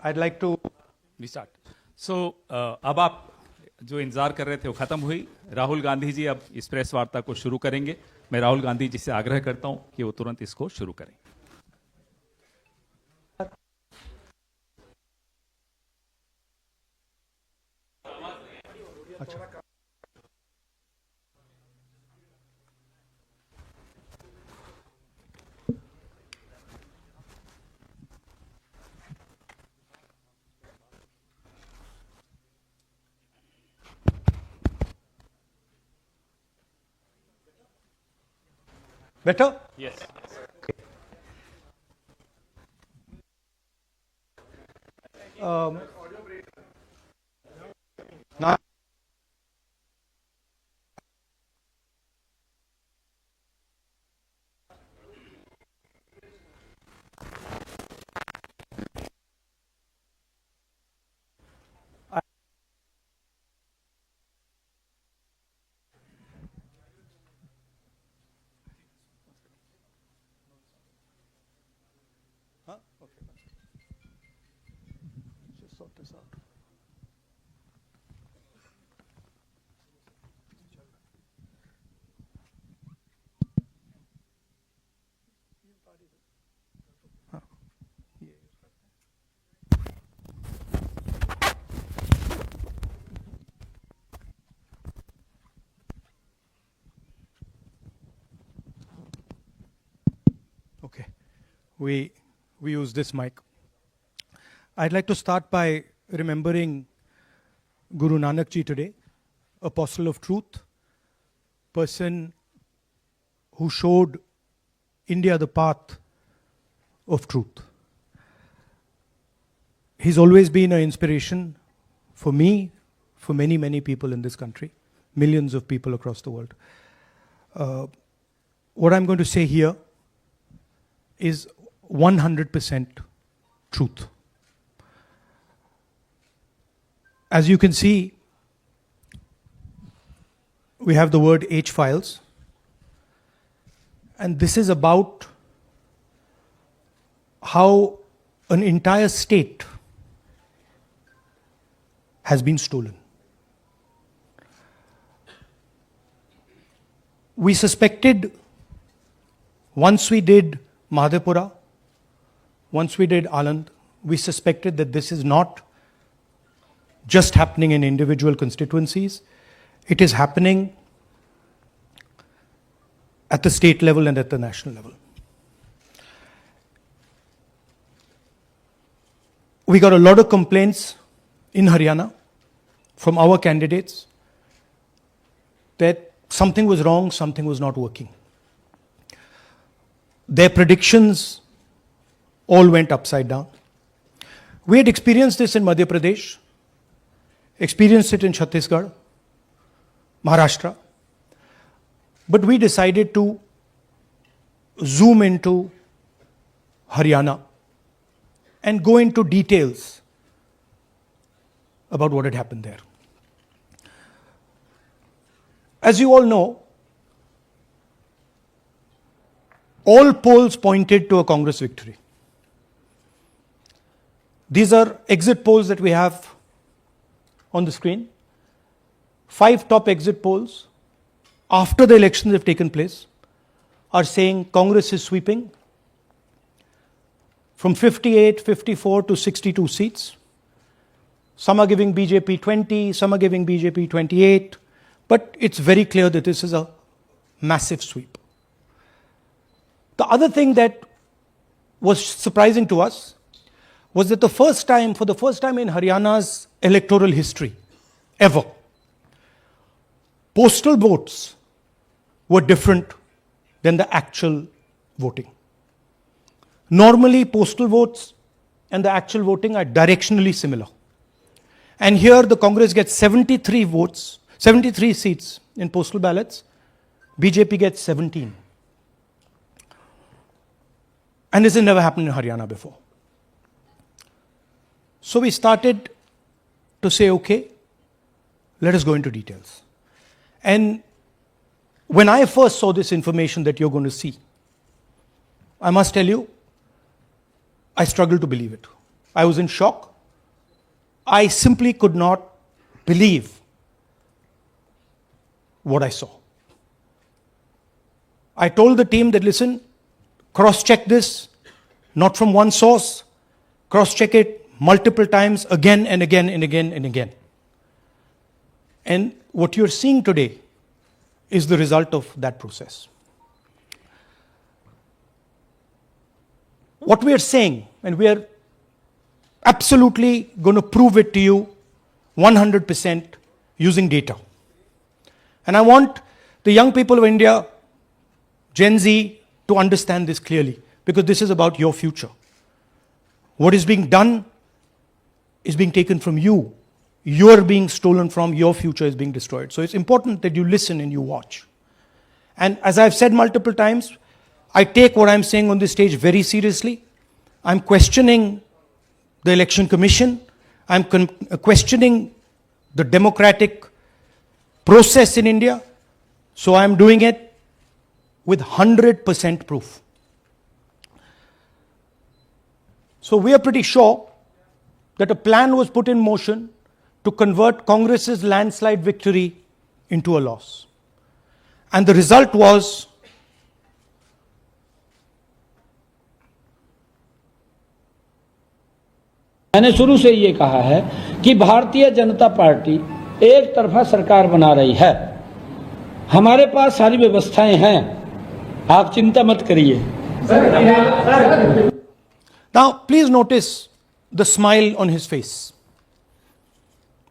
I'd like to start अब आप जो इंतजार कर रहे थे वो खत्म हुई। राहुल गांधी जी अब इस प्रेस वार्ता को शुरू करेंगे। मैं राहुल गांधी जी से आग्रह करता हूं कि वो तुरंत इसको शुरू करें। अच्छा better? Yes. Now, okay. Just sort this out. Huh. Yeah. Okay, we use this mic. I'd like to start by remembering Guru Nanak Ji today, apostle of truth, person who showed India the path of truth. He's always been an inspiration for me, for many, many people in this country, millions of people across the world. What I'm going to say here is 100% truth. As you can see, we have the word H files, and this is about how an entire state has been stolen. We suspected, once we did Madhepura, once we did Aland, we suspected that this is not just happening in individual constituencies, it is happening at the state level and at the national level. We got a lot of complaints in Haryana from our candidates that something was wrong, something was not working. Their predictions all went upside down. We had experienced this in Madhya Pradesh, experienced it in Chhattisgarh, Maharashtra, but we decided to zoom into Haryana and go into details about what had happened there. As you all know, all polls pointed to a Congress victory. These are exit polls that we have on the screen. 5 top exit polls after the elections have taken place are saying Congress is sweeping from 58, 54 to 62 seats. Some are giving BJP 20, some are giving BJP 28, but it's very clear that this is a massive sweep. The other thing that was surprising to us was that for the first time in Haryana's electoral history, ever, postal votes were different than the actual voting. Normally, postal votes and the actual voting are directionally similar. And here the Congress gets 73 votes, 73 seats in postal ballots. BJP gets 17. And this has never happened in Haryana before. So we started to say, okay, let us go into details. And when I first saw this information that you're going to see, I must tell you, I struggled to believe it. I was in shock. I simply could not believe what I saw. I told the team that, listen, cross-check this, not from one source, cross-check it multiple times, again and again and again and again. And what you're seeing today is the result of that process. What we are saying, and we are absolutely going to prove it to you 100% using data. And I want the young people of India, Gen Z, to understand this clearly, because this is about your future. What is being done is being taken from you. You're being stolen from, your future is being destroyed. So it's important that you listen and you watch. And as I've said multiple times, I take what I'm saying on this stage very seriously. I'm questioning the Election Commission. I'm questioning the democratic process in India. So I'm doing it with 100% proof. So we are pretty sure that a plan was put in motion to convert Congress's landslide victory into a loss. And the result was मैंने शुरू से ये कहा है कि Bharatiya Janata party एक तरफा सरकार बना रही है। हमारे पास सारी व्यवस्थाएं हैं, आप चिंता मत करिए। Now, please notice the smile on his face.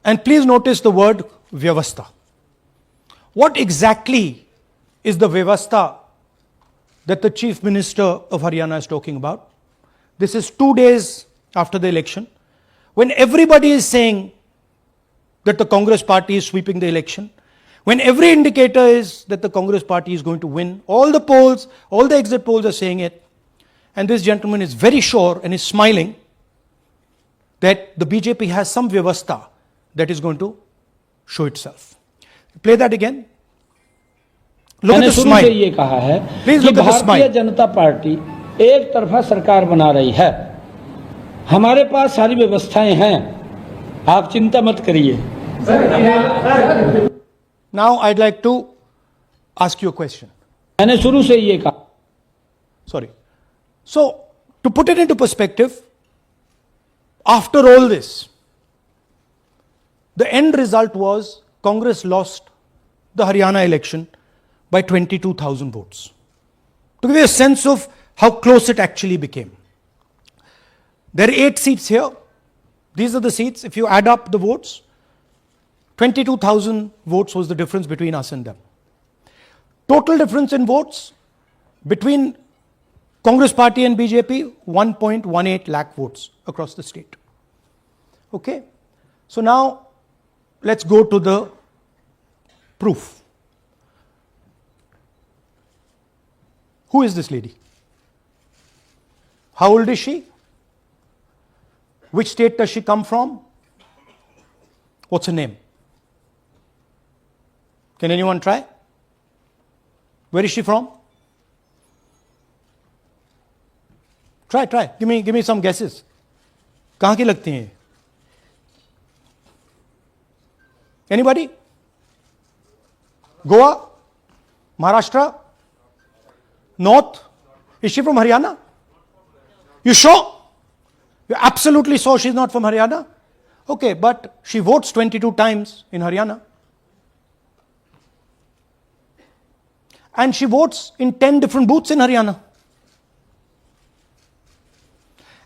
And please notice the word Vyavastha. What exactly is the Vyavastha that the Chief Minister of Haryana is talking about? This is 2 days after the election, when everybody is saying that the Congress party is sweeping the election, when every indicator is that the Congress party is going to win, all the polls, all the exit polls are saying it, and this gentleman is very sure and is smiling that the BJP has some Vyavastha that is going to show itself. Play that again. Look at मैंने the शुरू से smile. ये कहा है Please कि look at the भारतीय smile. जनता party एक तरफा सरकार बना रही है। हमारे पास सारी व्यवस्थाएं हैं, आप चिंता मत करिए। Now I'd like to ask you a question. मैंने शुरू से ये कहा Sorry. So, to put it into perspective, after all this, the end result was Congress lost the Haryana election by 22,000 votes. To give you a sense of how close it actually became. There are 8 seats here. These are the seats. If you add up the votes, 22,000 votes was the difference between us and them. Total difference in votes between Congress party and BJP, 1.18 lakh votes across the state. Okay? So now, let's go to the proof. Who is this lady? How old is she? Which state does she come from? What's her name? Can anyone try? Where is she from? Try. Give me some guesses. कहाँ की लगती हैं? Anybody? Goa? Maharashtra? North? Is she from Haryana? You sure? You're absolutely sure she's not from Haryana? Okay, but she votes 22 times in Haryana. And she votes in 10 different booths in Haryana.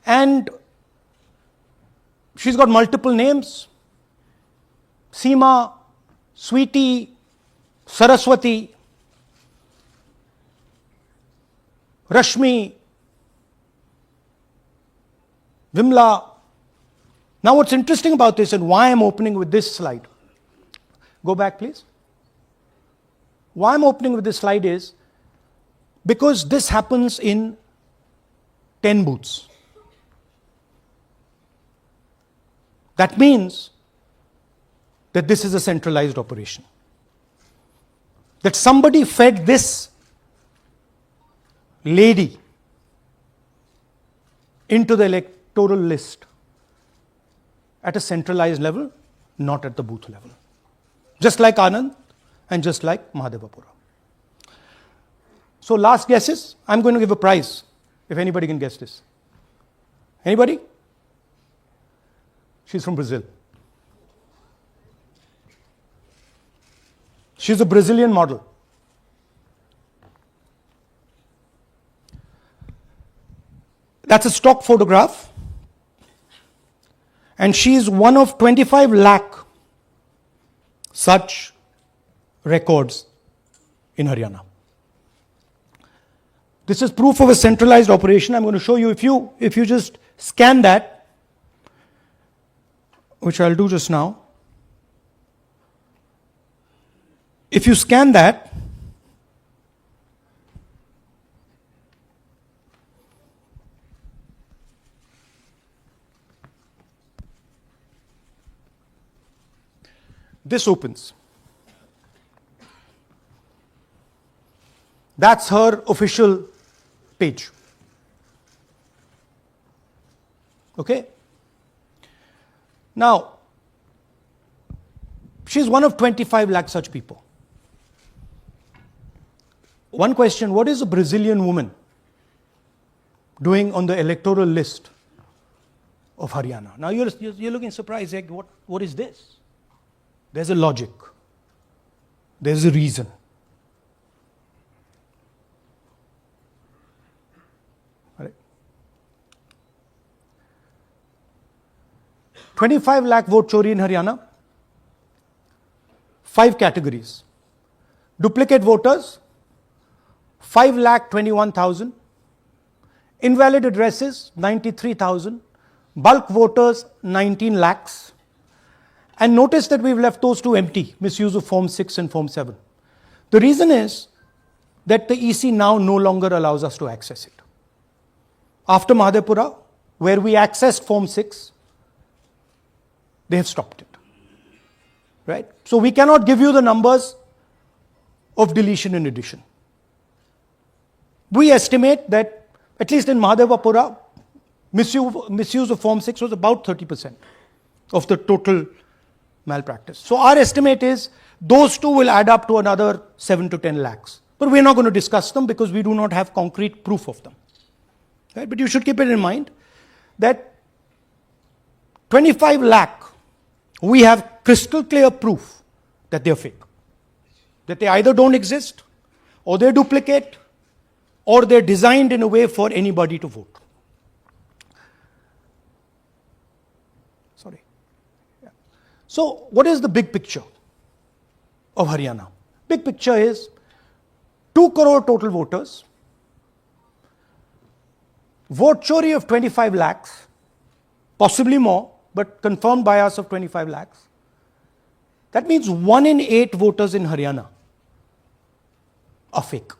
And she's got multiple names. Seema, Sweetie, Saraswati, Rashmi, Vimla. Now what's interesting about this and why I'm opening with this slide. Go back please. Why I'm opening with this slide is because this happens in 10 booths. That means that this is a centralized operation. That somebody fed this lady into the electoral list at a centralized level, not at the booth level. Just like Anand and just like Mahadevapura. So last guesses, I'm going to give a prize if anybody can guess this. Anybody? She's from Brazil. She's a Brazilian model. That's a stock photograph. And she is one of 25 lakh such records in Haryana. This is proof of a centralized operation. I'm going to show you, if you just scan that, which I'll do just now. If you scan that, this opens. That's her official page. Okay? Now, she's one of 25 lakh such people. One question, what is a Brazilian woman doing on the electoral list of Haryana? Now you're looking surprised, like, what is this? There's a logic. There's a reason. All right. 25 lakh vote chori in Haryana. 5 categories. Duplicate voters, 5,21,000. Invalid addresses, 93,000. Bulk voters, 19 lakhs. And notice that we've left those two empty, misuse of Form 6 and Form 7. The reason is that the EC now no longer allows us to access it. After Mahadevapura, where we accessed Form 6, they have stopped it. Right? So we cannot give you the numbers of deletion and addition. We estimate that, at least in Mahadevapura, misuse of Form 6 was about 30% of the total malpractice. So our estimate is those two will add up to another 7 to 10 lakhs. But we're not going to discuss them because we do not have concrete proof of them. Right? But you should keep it in mind that 25 lakh, we have crystal clear proof that they're fake. That they either don't exist, or they're duplicate, or they're designed in a way for anybody to vote. Sorry. Yeah. So what is the big picture of Haryana? Big picture is 2 crore total voters, vote chori of 25 lakhs, possibly more, but confirmed by us of 25 lakhs. That means 1 in 8 voters in Haryana are fake.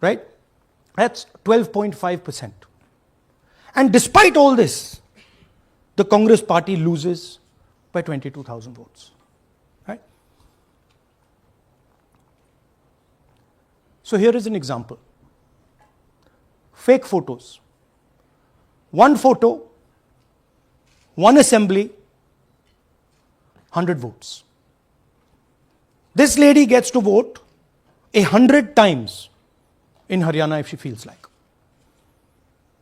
Right? That's 12.5%. And despite all this, the Congress party loses by 22,000 votes. Right? So here is an example. Fake photos. 1 photo, 1 assembly, 100 votes. This lady gets to vote 100 times in Haryana if she feels like.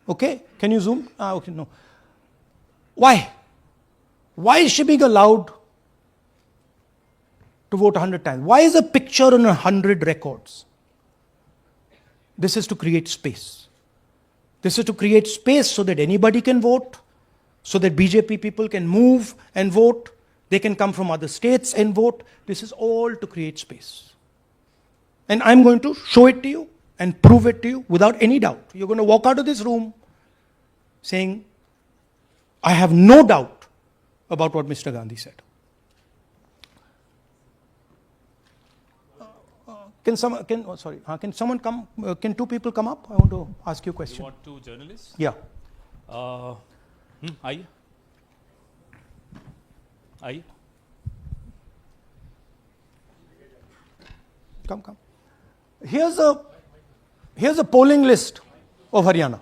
Okay? Can you zoom? Okay, no. Why? Why is she being allowed to vote 100 times? Why is a picture on 100 records? This is to create space. This is to create space so that anybody can vote, so that BJP people can move and vote. They can come from other states and vote. This is all to create space. And I'm going to show it to you and prove it to you without any doubt. You're going to walk out of this room saying, I have no doubt about what Mr. Gandhi said. Can someone come? Can 2 people come up? I want to ask you a question. You want 2 journalists? Yeah. आइए आइए Come. Here's a polling list of Haryana.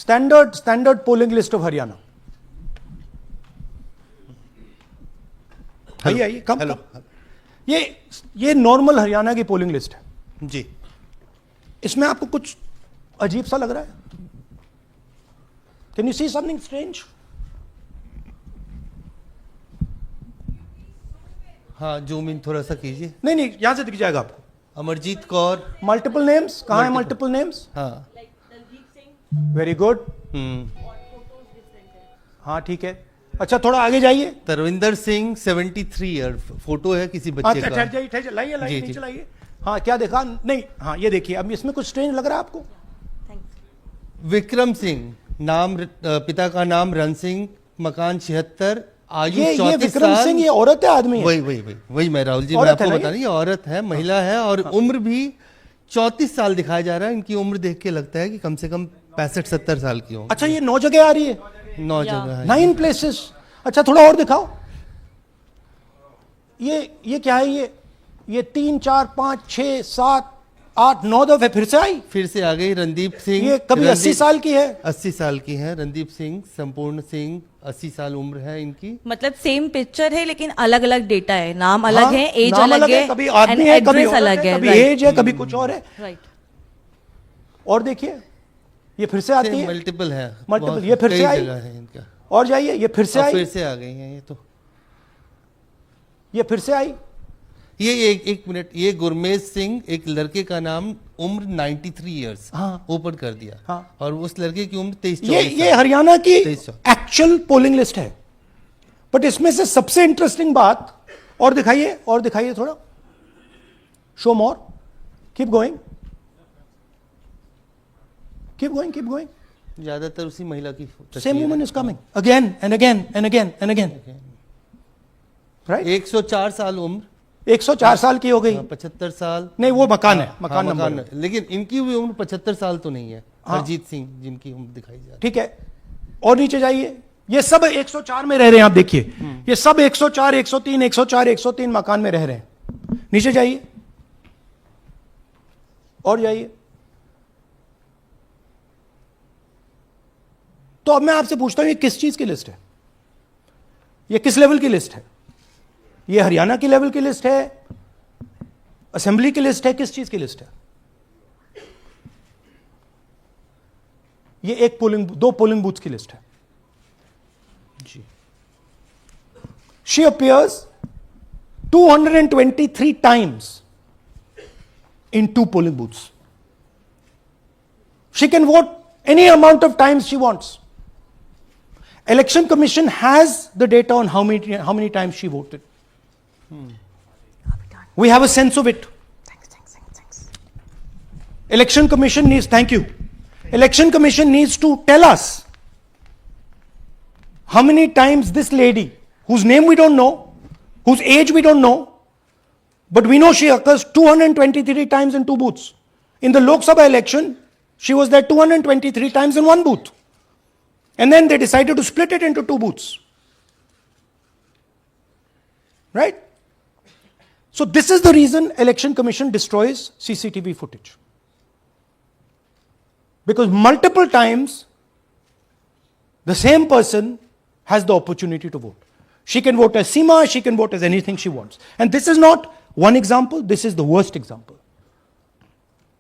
standard polling list of Haryana. आइए come hello. ये normal Haryana की polling list है जी। इसमें आपको कुछ अजीब सा लग रहा है? Can you see something strange? हाँ, जूम इन थोड़ा सा कीजिए। नहीं यहां से दिख जाएगा आपको। अमरजीत कौर। मल्टीपल नेम्स कहां है? मल्टीपल नेम्स, हाँ। Very good. हाँ ठीक है। अच्छा थोड़ा आगे जाइए। तरविंदर सिंह 73 ईयर, फोटो है किसी बच्चे का। ठहर जाइए, लाइए जी, नीचे जी। लाइए। हाँ क्या देखा? नहीं हाँ ये देखिए, अब इसमें कुछ स्ट्रेंज लग रहा है आपको? विक्रम सिंह, नाम पिता का नाम रण सिंह, मकान 76, आयु ये 34 विक्रम साल। सिंह ये औरत है आदमी है? वही मैं राहुल जी, मैं औरत आपको है ना बता ये? रही, ये औरत है, महिला है, और उम्र भी 34 साल दिखाया जा रहा है। इनकी उम्र देख के लगता है कि कम से कम 65-70 साल की हो। अच्छा ये 9 जगह आ रही है? 9 जगह है। 9 प्लेसेस। अच्छा थोड़ा और दिखाओ। ये क्या है? ये 3 4 5 6 7 8 9 दफे फिर से आई। फिर से आ गई रणदीप सिंह। ये कभी 80 साल की है? 80 साल की है रणदीप सिंह, संपूर्ण सिंह, 80 साल उम्र है इनकी। मतलब सेम पिक्चर है लेकिन अलग अलग डेटा है, नाम अलग हाँ, है, एज नाम अलग है, कभी आदमी है, कभी एड्रेस औरत अलग है, है, कभी राइट एज है, कभी कुछ और है। राइट। और देखिए ये फिर से आती है। मल्टीपल है, मल्टीपल, बहुत- ये फिर से कई आई। जगह है इनका। और जाइए, ये फिर से और आई। फिर से आ गई हैं ये तो। ये फिर से आई। ये एक मिनट, ये गुरमेज सिंह, एक लड़के का नाम, उम्र 93 इयर्स, हाँ। ऊपर कर दिया। हाँ। और उस लड़के की उम्र 23 ये हरियाणा की 23 एक्चुअल पोलिंग लिस्ट है। बट इसमें से सबसे इंटरेस्टिंग बात, और दिखाइए थोड़ा, शो मोर, कीप गोइंग। ज्यादातर उसी महिला की Same तस्वीर woman है। is coming again and again and again and again. Right? 104 साल उम्र, 104 साल की हो गई। 75 साल। नहीं वो मकान है, हाँ, मकान नंबर है। लेकिन इनकी भी उम्र 75 साल तो नहीं है। हाँ। हरजीत सिंह जिनकी उम्र दिखाई जा रही ठीक है। और नीचे जाइए, ये सब 104 में रह रहे हैं। आप देखिए ये सब 104 103 104 103 मकान में रह रहे हैं। नीचे जाइए और जाइए। तो अब मैं आपसे पूछता हूं ये किस चीज की लिस्ट है? ये किस लेवल की लिस्ट है? ये हरियाणा की लेवल की लिस्ट है, असेंबली की लिस्ट है, किस चीज की लिस्ट है? ये दो पोलिंग बूथ की लिस्ट है जी। She appears 223 times in 2 polling booths. She can vote any amount of times she wants. Election Commission has the data on how many times she voted. We have a sense of it. Election Commission needs, thank you. Election Commission needs to tell us how many times this lady, whose name we don't know, whose age we don't know, but we know she occurs 223 times in 2 booths. In the Lok Sabha election, she was there 223 times in 1 booth. And then they decided to split it into 2 booths. Right? So this is the reason Election Commission destroys CCTV footage. Because multiple times the same person has the opportunity to vote. She can vote as Seema, she can vote as anything she wants. And this is not one example, this is the worst example.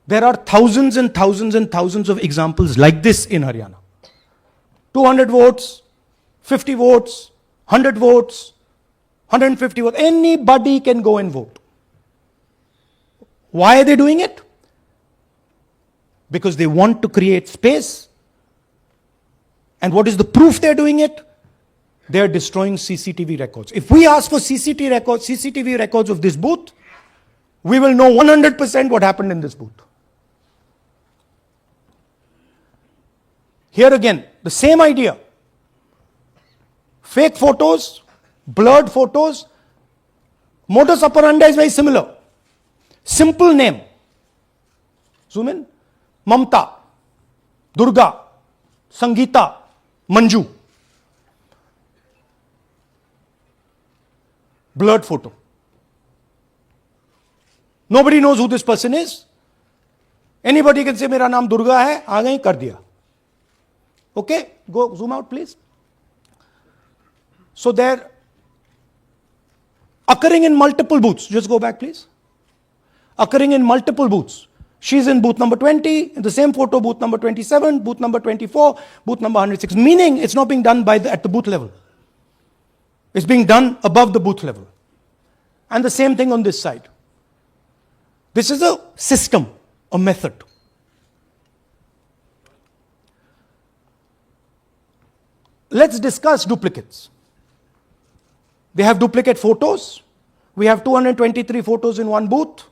There are thousands and thousands and thousands of examples like this in Haryana. 200 votes, 50 votes, 100 votes, 150 votes. Anybody can go and vote. Why are they doing it? Because they want to create space. And what is the proof they're doing it? They're destroying CCTV records. If we ask for CCTV records of this booth, we will know 100% what happened in this booth. Here again, the same idea. Fake photos, blurred photos. Modus operandi is very similar. Simple name. Zoom in. Mamta, Durga, Sangeeta, Manju. Blurred photo. Nobody knows who this person is. Anybody can say मेरा नाम दुर्गा है, आ गई कर दिया. Okay, go zoom out, please. So they're occurring in multiple booths. Just go back, please. Occurring in multiple booths. She's in booth number 20, in the same photo, booth number 27, booth number 24, booth number 106. Meaning it's not being done at the booth level. It's being done above the booth level. And the same thing on this side. This is a system, a method. Let's discuss duplicates. They have duplicate photos. We have 223 photos in one booth.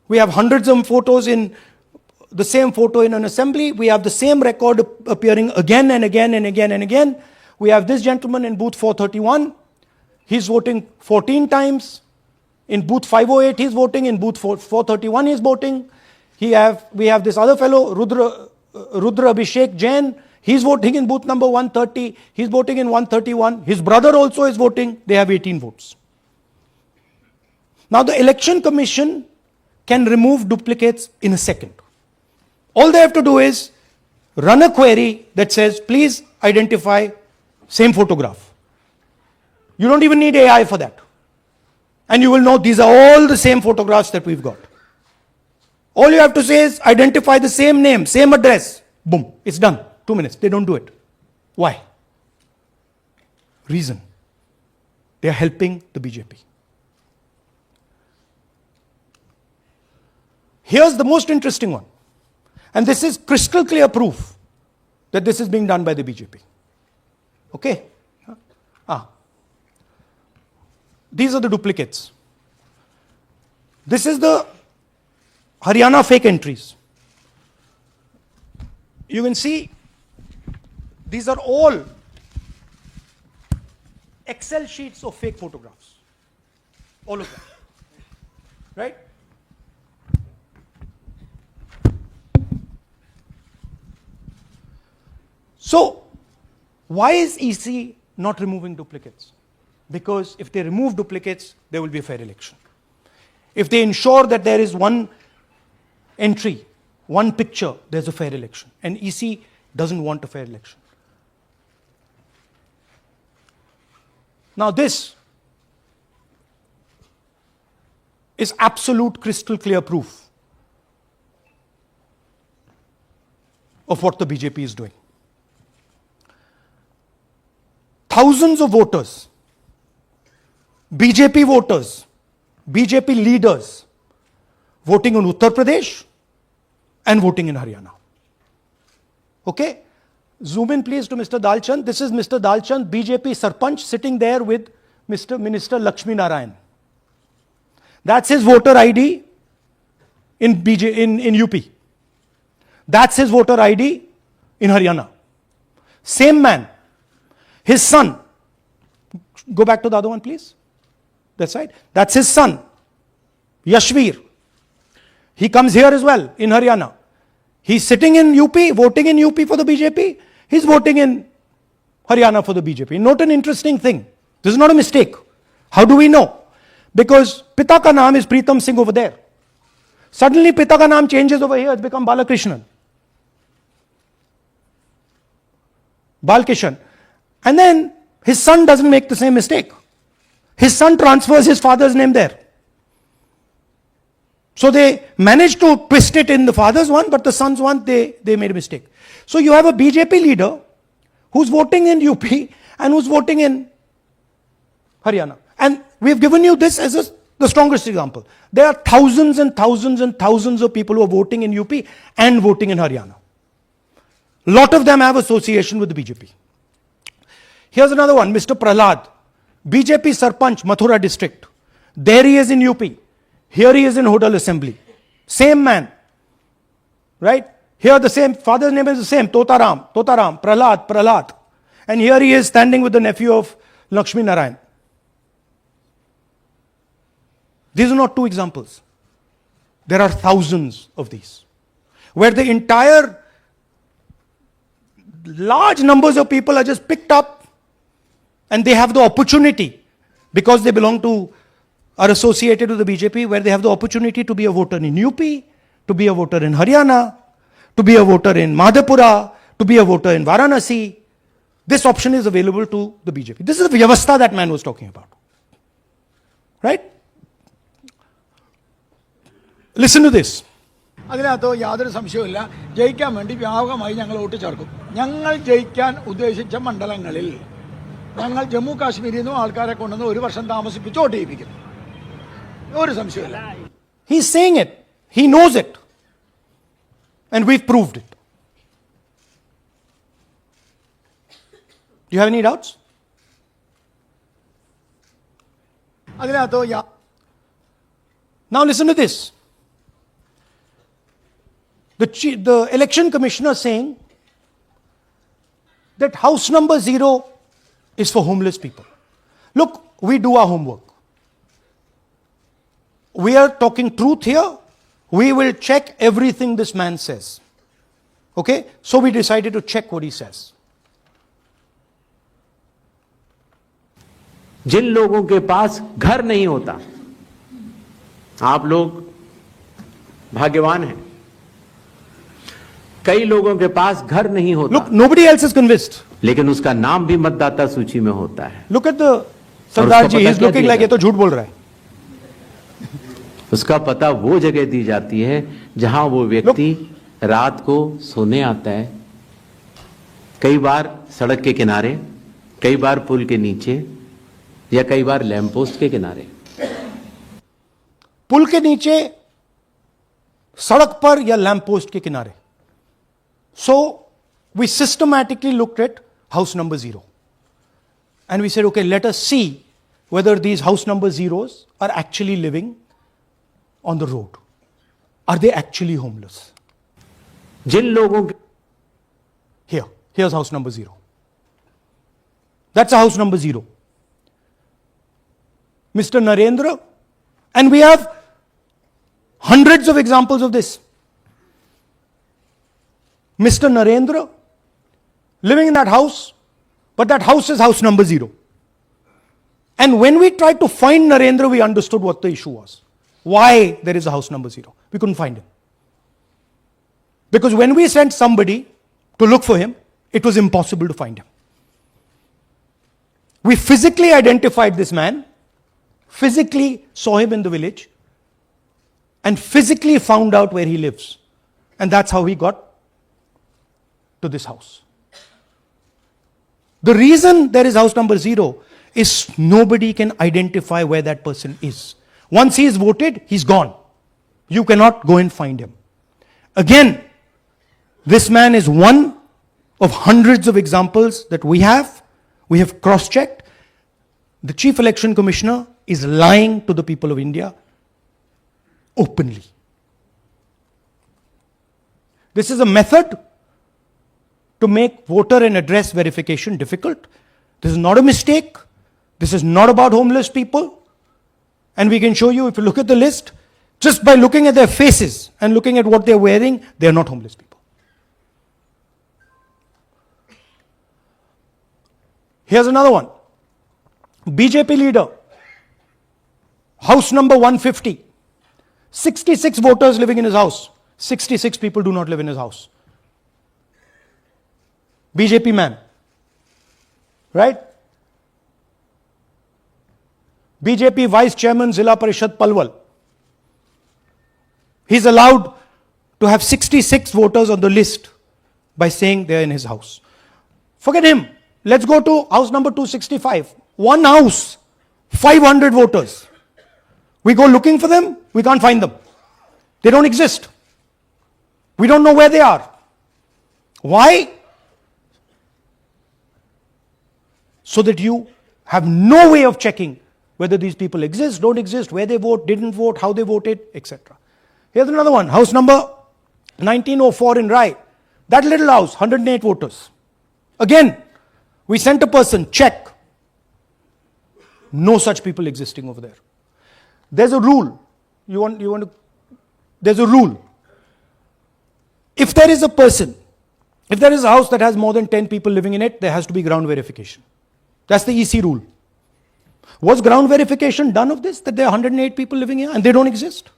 We have hundreds of photos in the same photo in an assembly. We have the same record appearing again and again and again and again. We have this gentleman in booth 431. He's voting 14 times. In booth 508, he's voting. In booth 431, he's voting. We have this other fellow, Rudra Abhishek Jain. He's voting in booth number 130. He's voting in 131. His brother also is voting. They have 18 votes. Now the Election Commission can remove duplicates in a second. All they have to do is run a query that says, please identify same photograph. You don't even need AI for that. And you will know these are all the same photographs that we've got. All you have to say is identify the same name, same address. Boom, it's done. 2 minutes. They don't do it. Why? Reason. They are helping the BJP. Here's the most interesting one. And this is crystal clear proof that this is being done by the BJP. Okay? These are the duplicates. This is the Haryana fake entries. You can see these are all Excel sheets of fake photographs. All of them. Right? So, why is EC not removing duplicates? Because if they remove duplicates, there will be a fair election. If they ensure that there is one entry, one picture, there's a fair election. And EC doesn't want a fair election. Now this is absolute crystal clear proof of what the BJP is doing. Thousands of voters, BJP voters, BJP leaders voting in Uttar Pradesh and voting in Haryana. Okay? Zoom in please to Mr. Dalchand. This is Mr. Dalchand, BJP Sarpanch, sitting there with Mr. Minister Lakshmi Narayan. That's his voter ID in UP. That's his voter ID in Haryana. Same man. His son. Go back to the other one, please. That's right. That's his son, Yashveer. He comes here as well in Haryana. He's sitting in UP, voting in UP for the BJP. He's voting in Haryana for the BJP. Note an interesting thing. This is not a mistake. How do we know? Because Pita ka naam is Pritam Singh over there. Suddenly Pita ka naam changes over here. It's become Balakrishnan. Balkishan. And then his son doesn't make the same mistake. His son transfers his father's name there. So they managed to twist it in the father's one, but the son's one, they made a mistake. So you have a BJP leader who's voting in UP and who's voting in Haryana. And we've given you this as the strongest example. There are thousands and thousands and thousands of people who are voting in UP and voting in Haryana. A lot of them have association with the BJP. Here's another one, Mr. Prahlad, BJP Sarpanch, Mathura district. There he is in UP. Here he is in Hodal Assembly. Same man. Right? Here the same, father's name is the same, Totaram, Prahlad. And here he is standing with the nephew of Lakshmi Narayan. These are not two examples. There are thousands of these. Where the entire large numbers of people are just picked up and they have the opportunity, because they belong to, are associated with the BJP, where they have the opportunity to be a voter in UP, to be a voter in Haryana, to be a voter in Madhepura, to be a voter in Varanasi. This option is available to the BJP. This is the Vyavastha that man was talking about. Right? Listen to this. അതിനകത്ത് യാതൊരു സംശയവുമില്ല. ജയിക്കാൻ വേണ്ടി വ്യാപകമായി ഞങ്ങൾ vote ചേർക്കും. ഞങ്ങൾ ജയിക്കാൻ ഉദ്ദേശിച്ച മണ്ഡലങ്ങളിൽ ഞങ്ങൾ ജമ്മു കാശ്മീരിൽ നിന്നും ആൾക്കാരെ കൊണ്ടുവന്ന് ഒരു വർഷം താമസിപ്പിച്ച് വോട്ട് ചെയ്യിപ്പിക്കും. ഒരു സംശയമില്ല. He's saying it. He knows it. And we've proved it. Do you have any doubts? അതിനകത്ത് Now listen to this. The election commissioner saying that house number 0 is for homeless people. Look, we do our homework. We are talking truth here. We will check everything this man says. Okay? So we decided to check what he says. जिन लोगों के पास घर नहीं होता, आप लोग भाग्यवान हैं. कई लोगों के पास घर नहीं होता. Look, nobody else is convinced. लेकिन उसका नाम भी मतदाता सूची में होता है. Look at the Sardar ji. He's looking like ये तो झूठ बोल रहा है. उसका पता वो जगह दी जाती है जहां वो व्यक्ति रात को सोने आता है. कई बार सड़क के किनारे, कई बार पुल के नीचे, या कई बार लैंप पोस्ट के किनारे. पुल के नीचे, सड़क पर या लैंप पोस्ट के किनारे. So we systematically looked at house number 0. And we said, okay, let us see whether these house number 0s are actually living on the road. Are they actually homeless? जिन लोगों के Here's house number 0. That's a house number 0. Mr. Narendra, and we have hundreds of examples of this. Mr. Narendra living in that house, but that house is house number 0. And when we tried to find Narendra, we understood what the issue was. Why there is a house number 0. We couldn't find him. Because when we sent somebody to look for him, it was impossible to find him. We physically identified this man, physically saw him in the village, and physically found out where he lives. And that's how he got to this house. The reason there is house number 0 is nobody can identify where that person is. Once he is voted, he's gone. You cannot go and find him. Again, this man is one of hundreds of examples that we have. We have cross-checked. The Chief Election Commissioner is lying to the people of India openly. This is a method to make voter and address verification difficult. This is not a mistake. This is not about homeless people. And we can show you, if you look at the list, just by looking at their faces and looking at what they're wearing, they're not homeless people. Here's another one. BJP leader, house number 150. 66 voters living in his house. 66 people do not live in his house. BJP man. Right? BJP Vice Chairman Zilla Parishad Palwal. He's allowed to have 66 voters on the list by saying they're in his house. Forget him. Let's go to house number 265. One house, 500 voters. We go looking for them, we can't find them. They don't exist. We don't know where they are. Why? So that you have no way of checking whether these people exist, don't exist, where they vote, didn't vote, how they voted, etc. Here's another one, house number 1904 in Rai. That little house, 108 voters. Again, we sent a person, check. No such people existing over there. There's a rule. There's a rule. If there is a person, if there is a house that has more than 10 people living in it, there has to be ground verification. That's the EC rule. Was ground verification done of this, that there are 108 people living here and they don't exist?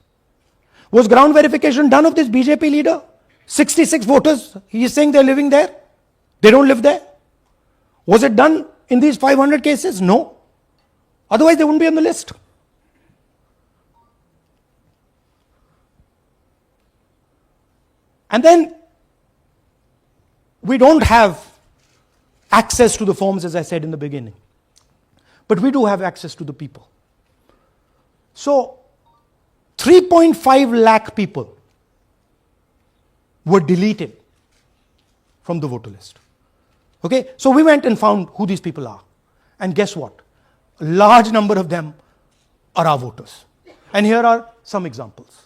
Was ground verification done of this BJP leader? 66 voters, he is saying they're living there They don't live there. Was it done in these 500 cases? No. Otherwise, they wouldn't be on the list. And then we don't have access to the forms, as I said in the beginning. But we do have access to the people. So 3.5 lakh people were deleted from the voter list. Okay, so we went and found who these people are. And guess what? A large number of them are our voters. And here are some examples.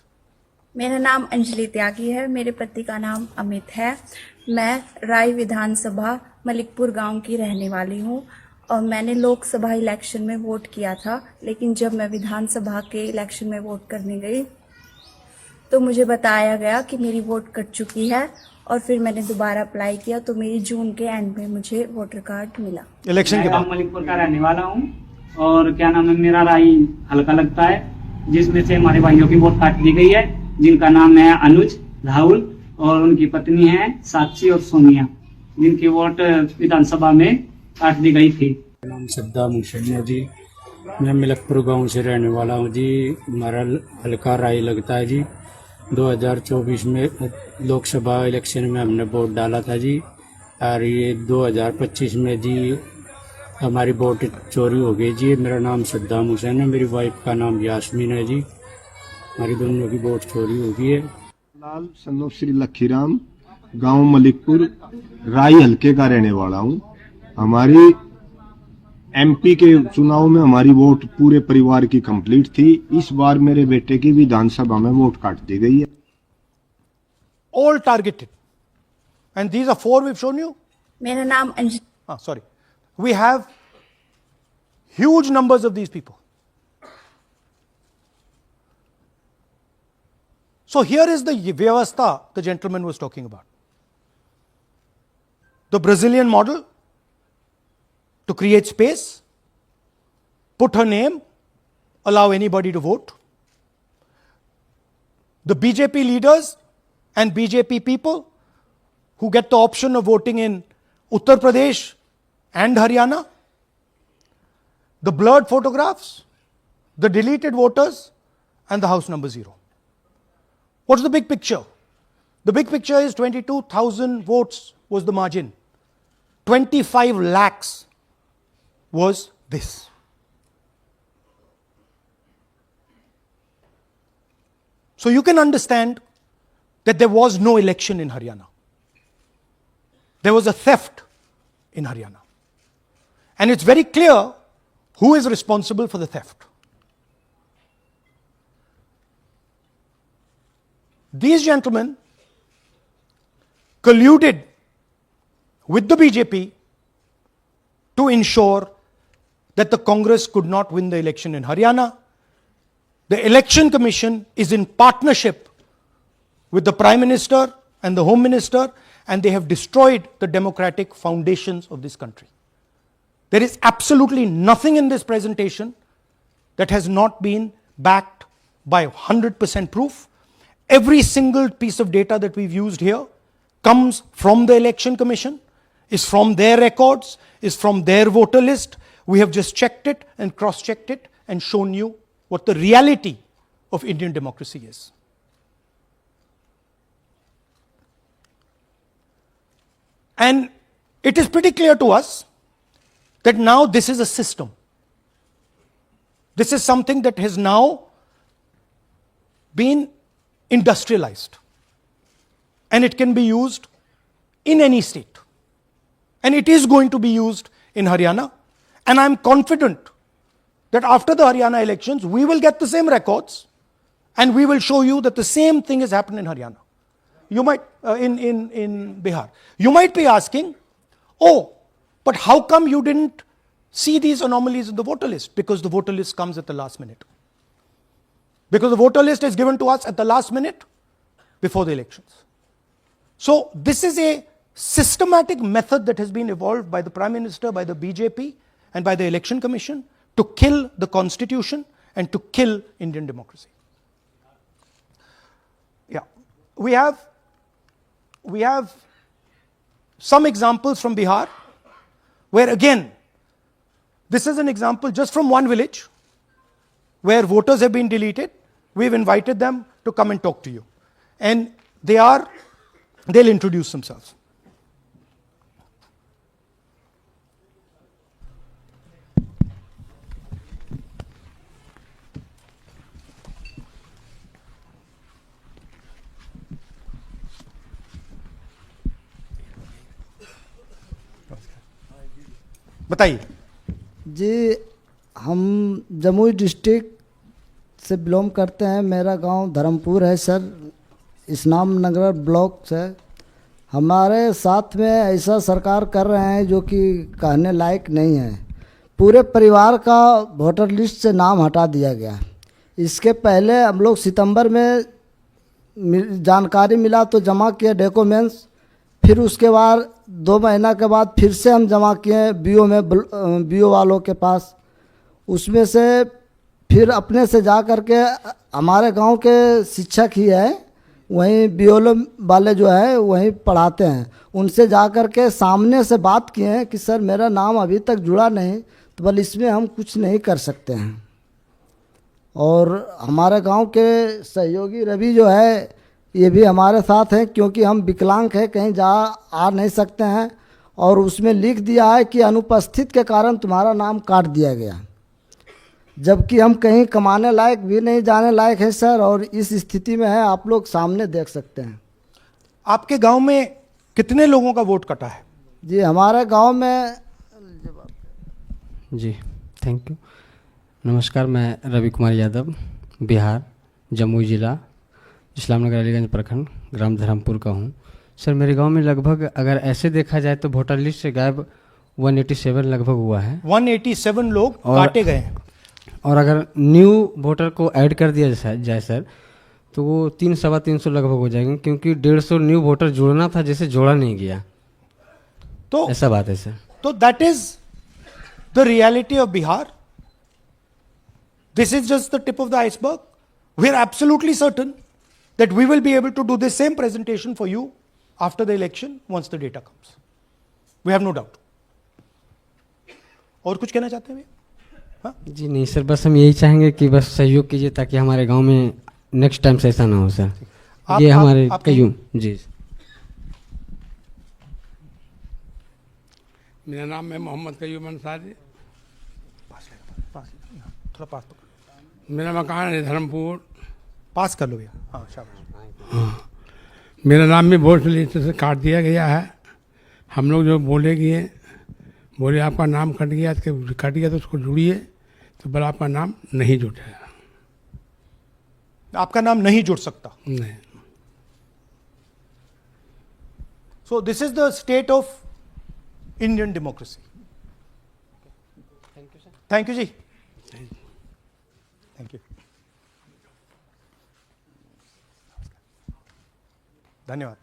मेरा नाम अंजलि त्यागी है, मेरे पति का नाम अमित है। मैं राय विधानसभा मलिकपुर गांव की रहने वाली हूं और मैंने लोकसभा इलेक्शन में वोट किया था, लेकिन जब मैं विधानसभा के इलेक्शन में वोट करने गई तो मुझे बताया गया कि मेरी वोट कट चुकी है और फिर मैंने दोबारा अप्लाई किया तो मेरी जून के एंड में मुझे वोटर कार्ड मिला। इलेक्शन के बाद मलिकपुर का रहने वाला हूँ और क्या नाम है, मेरा राय हल्का लगता है, जिसमें से हमारे भाइयों की वोट काट दी गई है, जिनका नाम है अनुज, राहुल और उनकी पत्नी है साक्षी और सोनिया, जिनकी वोट विधानसभा में काट दी गई थी। नाम सद्दाम हुसैन है जी, मैं मलिकपुर गांव से रहने वाला हूं जी। हमारा हल्का राय लगता है जी। 2024 में लोकसभा इलेक्शन में हमने वोट डाला था जी, और ये 2025 में जी हमारी वोट चोरी हो गई जी। मेरा नाम सद्दाम हुसैन है, मेरी वाइफ का नाम यास्मीन है जी। हमारी दोनों की वोट चोरी हो गई है। लाल सन्नो श्री लखीराम, गांव मलिकपुर, राय हल्के का रहने वाला हूं। हमारी एमपी के चुनाव में हमारी वोट पूरे परिवार की कंप्लीट थी। इस बार मेरे बेटे की विधानसभा में वोट काट दी गई है। All targeted. And these are 4 we've shown you. मेरा नाम Anjali. Sorry. We have huge numbers of these people. So here is the vyavastha the gentleman was talking about. The Brazilian model to create space, put her name, allow anybody to vote. The BJP leaders and BJP people who get the option of voting in Uttar Pradesh and Haryana, the blurred photographs, the deleted voters, and the house number 0. What's the big picture? The big picture is 22,000 votes was the margin. 25 lakhs was this. So you can understand that there was no election in Haryana. There was a theft in Haryana. And it's very clear who is responsible for the theft. These gentlemen colluded with the BJP to ensure that the Congress could not win the election in Haryana. The Election Commission is in partnership with the Prime Minister and the Home Minister, and they have destroyed the democratic foundations of this country. There is absolutely nothing in this presentation that has not been backed by 100% proof. Every single piece of data that we've used here comes from the Election Commission, is from their records, is from their voter list. We have just checked it and cross-checked it and shown you what the reality of Indian democracy is. And it is pretty clear to us that now this is a system. This is something that has now been industrialized. And it can be used in any state. And it is going to be used in Haryana. And I'm confident that after the Haryana elections, we will get the same records and we will show you that the same thing has happened in Haryana. You might, in Bihar. You might be asking, oh, but how come you didn't see these anomalies in the voter list? Because the voter list comes at the last minute. Because the voter list is given to us at the last minute before the elections. So this is a systematic method that has been evolved by the Prime Minister, by the BJP, and by the Election Commission to kill the Constitution and to kill Indian democracy. Yeah, we have some examples from Bihar, where again, this is an example just from one village, where voters have been deleted. We've invited them to come and talk to you. And they'll introduce themselves. बताइए। जी, हम Jamui district से belong करते हैं। मेरा गांव धर्मपुर है sir, इस्लाम नगर block से। हमारे साथ में ऐसा सरकार कर रहे हैं जो कि कहने लायक नहीं है। पूरे परिवार का वोटर लिस्ट से नाम हटा दिया गया। इसके पहले हम लोग सितंबर में जानकारी मिला तो जमा किए डॉक्यूमेंट्स, फिर उसके बाद 2 महीना के बाद फिर से हम जमा किए बीओ में, बीओ वालों के पास। उसमें से फिर अपने से जा कर के हमारे गांव के शिक्षक ही है, वहीं बीओ वाले जो है वहीं पढ़ाते हैं, उनसे जा कर के सामने से बात किए हैं कि सर मेरा नाम अभी तक जुड़ा नहीं, तो बोले इसमें हम कुछ नहीं कर सकते हैं। और हमारे गांव के सहयोगी रवि जो है ये भी हमारे साथ हैं, क्योंकि हम विकलांग हैं, कहीं आ नहीं सकते हैं। और उसमें लिख दिया है कि अनुपस्थित के कारण तुम्हारा नाम काट दिया गया, जबकि हम कहीं कमाने लायक भी नहीं, जाने लायक है सर। और इस स्थिति में है, आप लोग सामने देख सकते हैं। आपके गांव में कितने लोगों का वोट कटा है? जी, हमारे गांव में। जी, थैंक यू। नमस्कार, मैं रवि कुमार यादव, बिहार, जमुई जिला, इस्लामनगर अलीगंज प्रखंड, ग्राम धर्मपुर का हूँ। सर, मेरे गांव में लगभग अगर ऐसे देखा जाए तो वोटर लिस्ट से गायब 187 लगभग हुआ है। 187 लोग काटे गए हैं। और अगर न्यू वोटर को ऐड कर दिया जाए सर, तो वो 300-325 लगभग हो जाएंगे, क्योंकि 150 न्यू वोटर जोड़ना था जिसे जोड़ा नहीं गया। तो ऐसा बात है सर। तो that is the reality of Bihar. This is just the tip of the iceberg. We are absolutely certain that we will be able to do the same presentation for you after the election once the data comes. We have no doubt. और कुछ कहना चाहते हैं? हाँ? जी नहीं sir, बस हम यही चाहेंगे कि बस सहयोग कीजिए ताकि हमारे गांव में नेक्स्ट टाइम से ऐसा ना हो सर। ये हमारे कयूं जी। मेरा नाम है मोहम्मद कयूम अंसारी। थोड़ा पास पकड़ो। मेरा मकान है धर्मपुर। पास कर लो भैया। हाँ, शाबाश। हाँ, मेरा नाम भी वोट लिस्ट से काट दिया गया है। हम लोग जो बोले आपका नाम कट गया तो उसको जुड़िए, तो बोला आपका नाम नहीं जुटा है। आपका नाम नहीं जुड़ सकता? नहीं। So this is the state of Indian democracy. Thank you, sir. Thank you, ji. Thank you. धन्यवाद।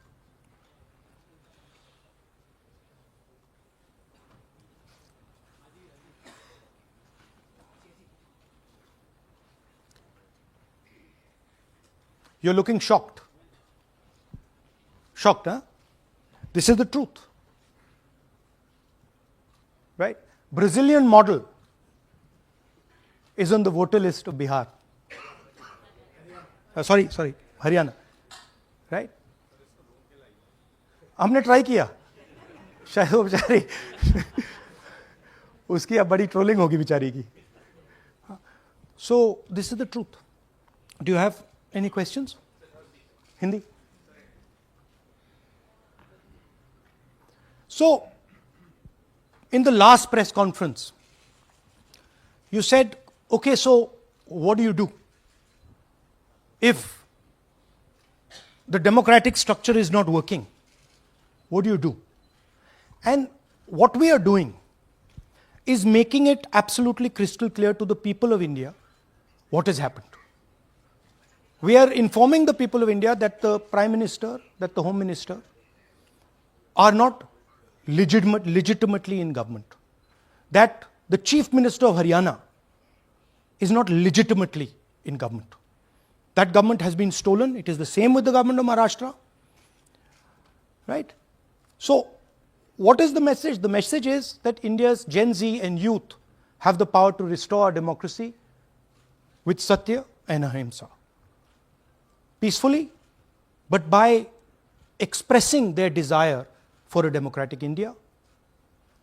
You're looking shocked. Shocked, huh? This is the truth. Right? Brazilian model is on the voter list of Bihar. Sorry, Haryana. Right? हमने try किया, शायद वो बेचारी उसकी अब बड़ी trolling होगी बेचारी की। So this is the truth. Do you have any questions? Hindi? So, in the last press conference, you said, okay, so what do you do if the democratic structure is not working? What do you do? And what we are doing is making it absolutely crystal clear to the people of India what has happened. We are informing the people of India that the Prime Minister, that the Home Minister are not legitimately in government. That the Chief Minister of Haryana is not legitimately in government. That government has been stolen. It is the same with the government of Maharashtra. Right? So, what is the message? The message is that India's Gen Z and youth have the power to restore our democracy with Satya and Ahimsa. Peacefully, but by expressing their desire for a democratic India,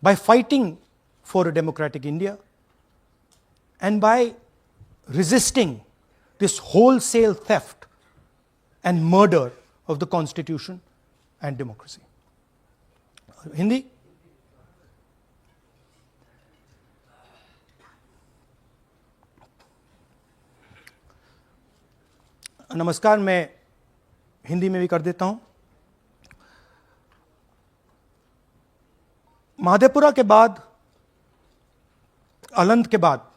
by fighting for a democratic India, and by resisting this wholesale theft and murder of the Constitution and democracy. Hindi? नमस्कार, मैं हिंदी में भी कर देता हूं। महादेवपुरा के बाद, अलंध के बाद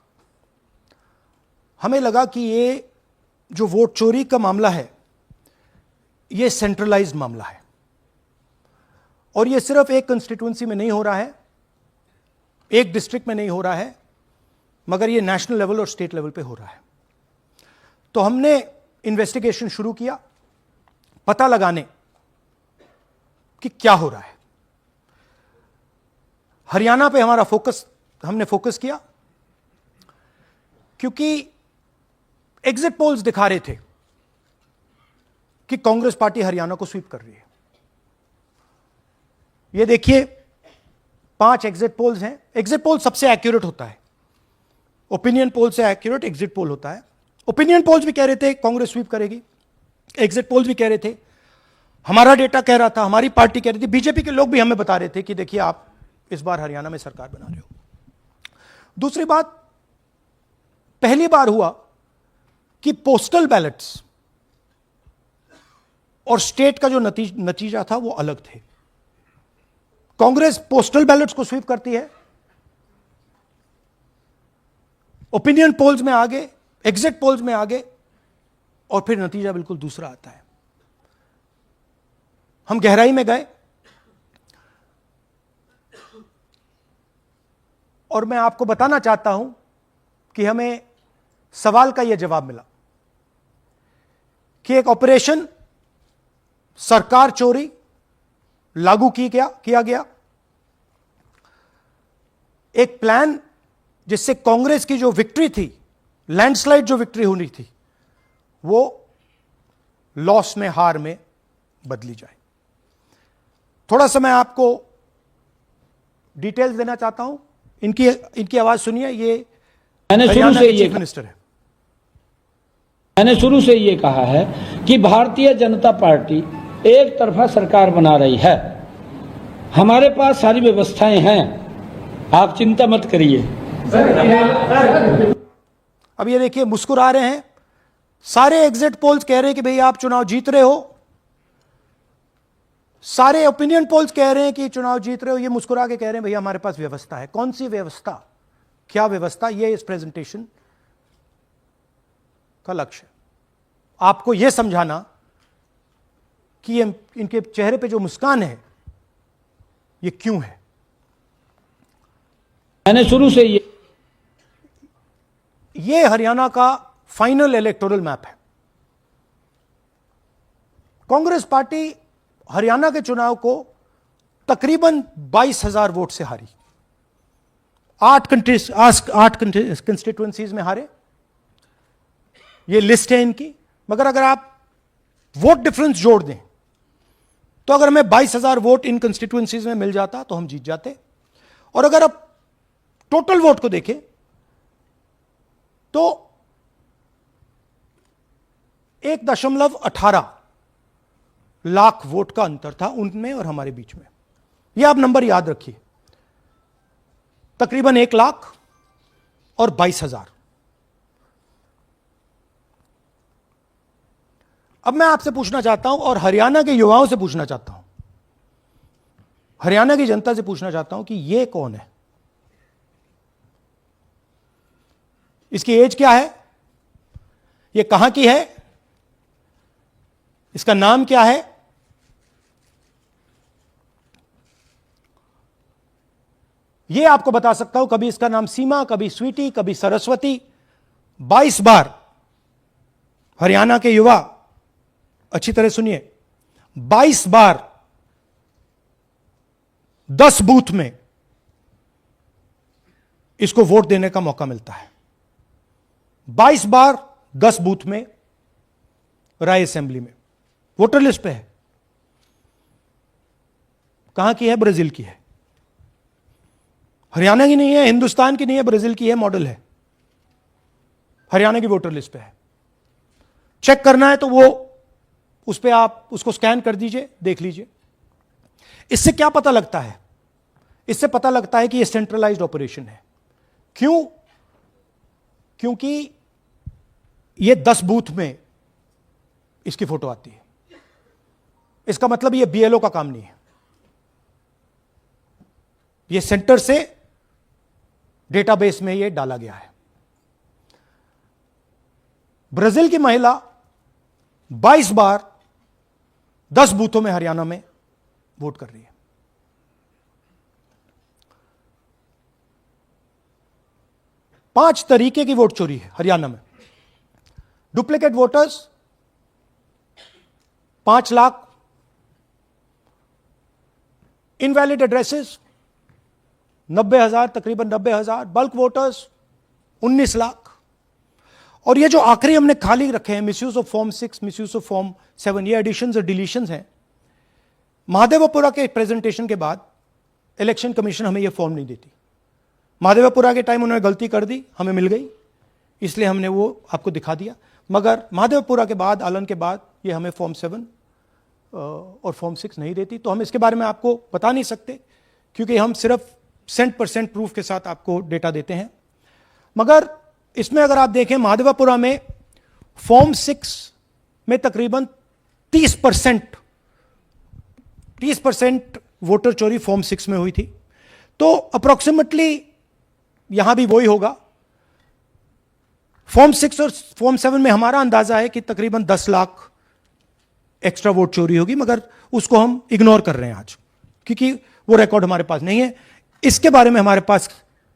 हमें लगा कि ये जो वोट चोरी का मामला है, ये सेंट्रलाइज्ड मामला है और ये सिर्फ एक कंस्टिट्यूएंसी में नहीं हो रहा है, एक डिस्ट्रिक्ट में नहीं हो रहा है, मगर ये नेशनल लेवल और स्टेट लेवल पे हो रहा है। तो हमने इन्वेस्टिगेशन शुरू किया, पता लगाने कि क्या हो रहा है। हरियाणा पे हमने फोकस किया क्योंकि एग्जिट पोल्स दिखा रहे थे कि कांग्रेस पार्टी हरियाणा को स्वीप कर रही है। ये देखिए, 5 एग्जिट पोल्स हैं। एग्जिट पोल सबसे एक्यूरेट होता है, ओपिनियन पोल से एक्यूरेट एग्जिट पोल होता है। ओपिनियन पोल्स भी कह रहे थे कांग्रेस स्वीप करेगी, एग्जिट पोल्स भी कह रहे थे, हमारा डेटा कह रहा था, हमारी पार्टी कह रही थी, बीजेपी के लोग भी हमें बता रहे थे कि देखिए आप इस बार हरियाणा में सरकार बना रहे हो। दूसरी बात, पहली बार हुआ कि पोस्टल बैलेट्स और स्टेट का जो नतीजा था वो अलग थे। कांग्रेस पोस्टल बैलेट्स को स्वीप करती है, ओपिनियन पोल्स में आगे, एग्जिट पोल्स में आगे, और फिर नतीजा बिल्कुल दूसरा आता है। हम गहराई में गए और मैं आपको बताना चाहता हूं कि हमें सवाल का यह जवाब मिला कि एक ऑपरेशन सरकार चोरी लागू किया गया, एक प्लान जिससे कांग्रेस की जो विक्ट्री थी, लैंडस्लाइड जो विक्ट्री होनी थी, वो लॉस में, हार में बदली जाए। थोड़ा सा मैं आपको डिटेल्स देना चाहता हूं। इनकी आवाज सुनिए। ये हरियाणा के चीफ मिनिस्टर है। मैंने शुरू से ये कहा है कि भारतीय जनता पार्टी एक तरफा सरकार बना रही है। हमारे पास सारी व्यवस्थाएं हैं, आप चिंता मत करिए। अब ये देखिए, मुस्कुरा रहे हैं। सारे एग्जिट पोल्स कह रहे हैं कि भाई आप चुनाव जीत रहे हो, सारे ओपिनियन पोल्स कह रहे हैं कि चुनाव जीत रहे हो। ये मुस्कुरा के कह रहे हैं भैया हमारे पास व्यवस्था है। कौन सी व्यवस्था, क्या व्यवस्था, ये इस प्रेजेंटेशन का लक्ष्य है। आपको यह समझाना कि ये इनके चेहरे पे जो मुस्कान है ये क्यों है। मैंने शुरू से ये हरियाणा का फाइनल इलेक्टोरल मैप है। कांग्रेस पार्टी हरियाणा के चुनाव को तकरीबन 22,000 वोट से हारी। 8 कंस्टिट्यूएंसीज में हारे। ये लिस्ट है इनकी, मगर अगर आप वोट डिफरेंस जोड़ दें तो अगर हमें 22,000 वोट इन कंस्टिट्यूएंसीज में मिल जाता तो हम जीत जाते। और अगर आप टोटल वोट को देखें तो 1.18 लाख वोट का अंतर था उनमें और हमारे बीच में। यह आप नंबर याद रखिए, तकरीबन 1 लाख और 22,000। अब मैं आपसे पूछना चाहता हूं और हरियाणा के युवाओं से पूछना चाहता हूं, हरियाणा की जनता से पूछना चाहता हूं कि यह कौन है, इसकी एज क्या है, यह कहां की है, इसका नाम क्या है। यह आपको बता सकता हूं, कभी इसका नाम सीमा, कभी स्वीटी, कभी सरस्वती। 22 बार हरियाणा के युवा, अच्छी तरह सुनिए, 22 बार 10 बूथ में इसको वोट देने का मौका मिलता है। 22 बार 10 बूथ में राय असेंबली में वोटर लिस्ट पे है। कहां की है? ब्राजील की है, हरियाणा की नहीं है, हिंदुस्तान की नहीं है, ब्राजील की है, मॉडल है, हरियाणा की वोटर लिस्ट पे है। चेक करना है तो वो उस पे आप उसको स्कैन कर दीजिए, देख लीजिए। इससे क्या पता लगता है? इससे पता लगता है कि ये सेंट्रलाइज्ड ऑपरेशन है। क्यों? क्योंकि ये 10 बूथ में इसकी फोटो आती है। इसका मतलब ये बीएलओ का काम नहीं है, ये सेंटर से डेटाबेस में ये डाला गया है। ब्राजील की महिला 22 बार 10 बूथों में हरियाणा में वोट कर रही है। पांच तरीके की वोट चोरी है हरियाणा में। Duplicate voters 5 lakh, invalid addresses 90,000, तकरीबन 90,000, बल्क वोटर्स 19 लाख। और ये जो आखिरी हमने खाली रखे हैं, misuse of form 6, misuse of form 7, ये एडिशंस और डिलीशंस हैं। महादेवपुरा के प्रेजेंटेशन के बाद इलेक्शन कमीशन हमें ये फॉर्म नहीं देती। महादेवपुरा के टाइम उन्होंने गलती कर दी, हमें मिल गई, इसलिए हमने वो आपको दिखा दिया। मगर महादेवपुरा के बाद, आलन के बाद ये हमें फॉर्म 7 और फॉर्म 6 नहीं देती। तो हम इसके बारे में आपको बता नहीं सकते, क्योंकि हम सिर्फ 100% प्रूफ के साथ आपको डेटा देते हैं। मगर इसमें अगर आप देखें, महादेवपुरा में फॉर्म 6 में तकरीबन 30% वोटर चोरी फॉर्म 6 में हुई थी। तो अप्रोक्सीमेटली यहां भी वही होगा। फॉर्म 6 और फॉर्म 7 में हमारा अंदाजा है कि तकरीबन 10 लाख एक्स्ट्रा वोट चोरी होगी, मगर उसको हम इग्नोर कर रहे हैं आज, क्योंकि वो रिकॉर्ड हमारे पास नहीं है। इसके बारे में हमारे पास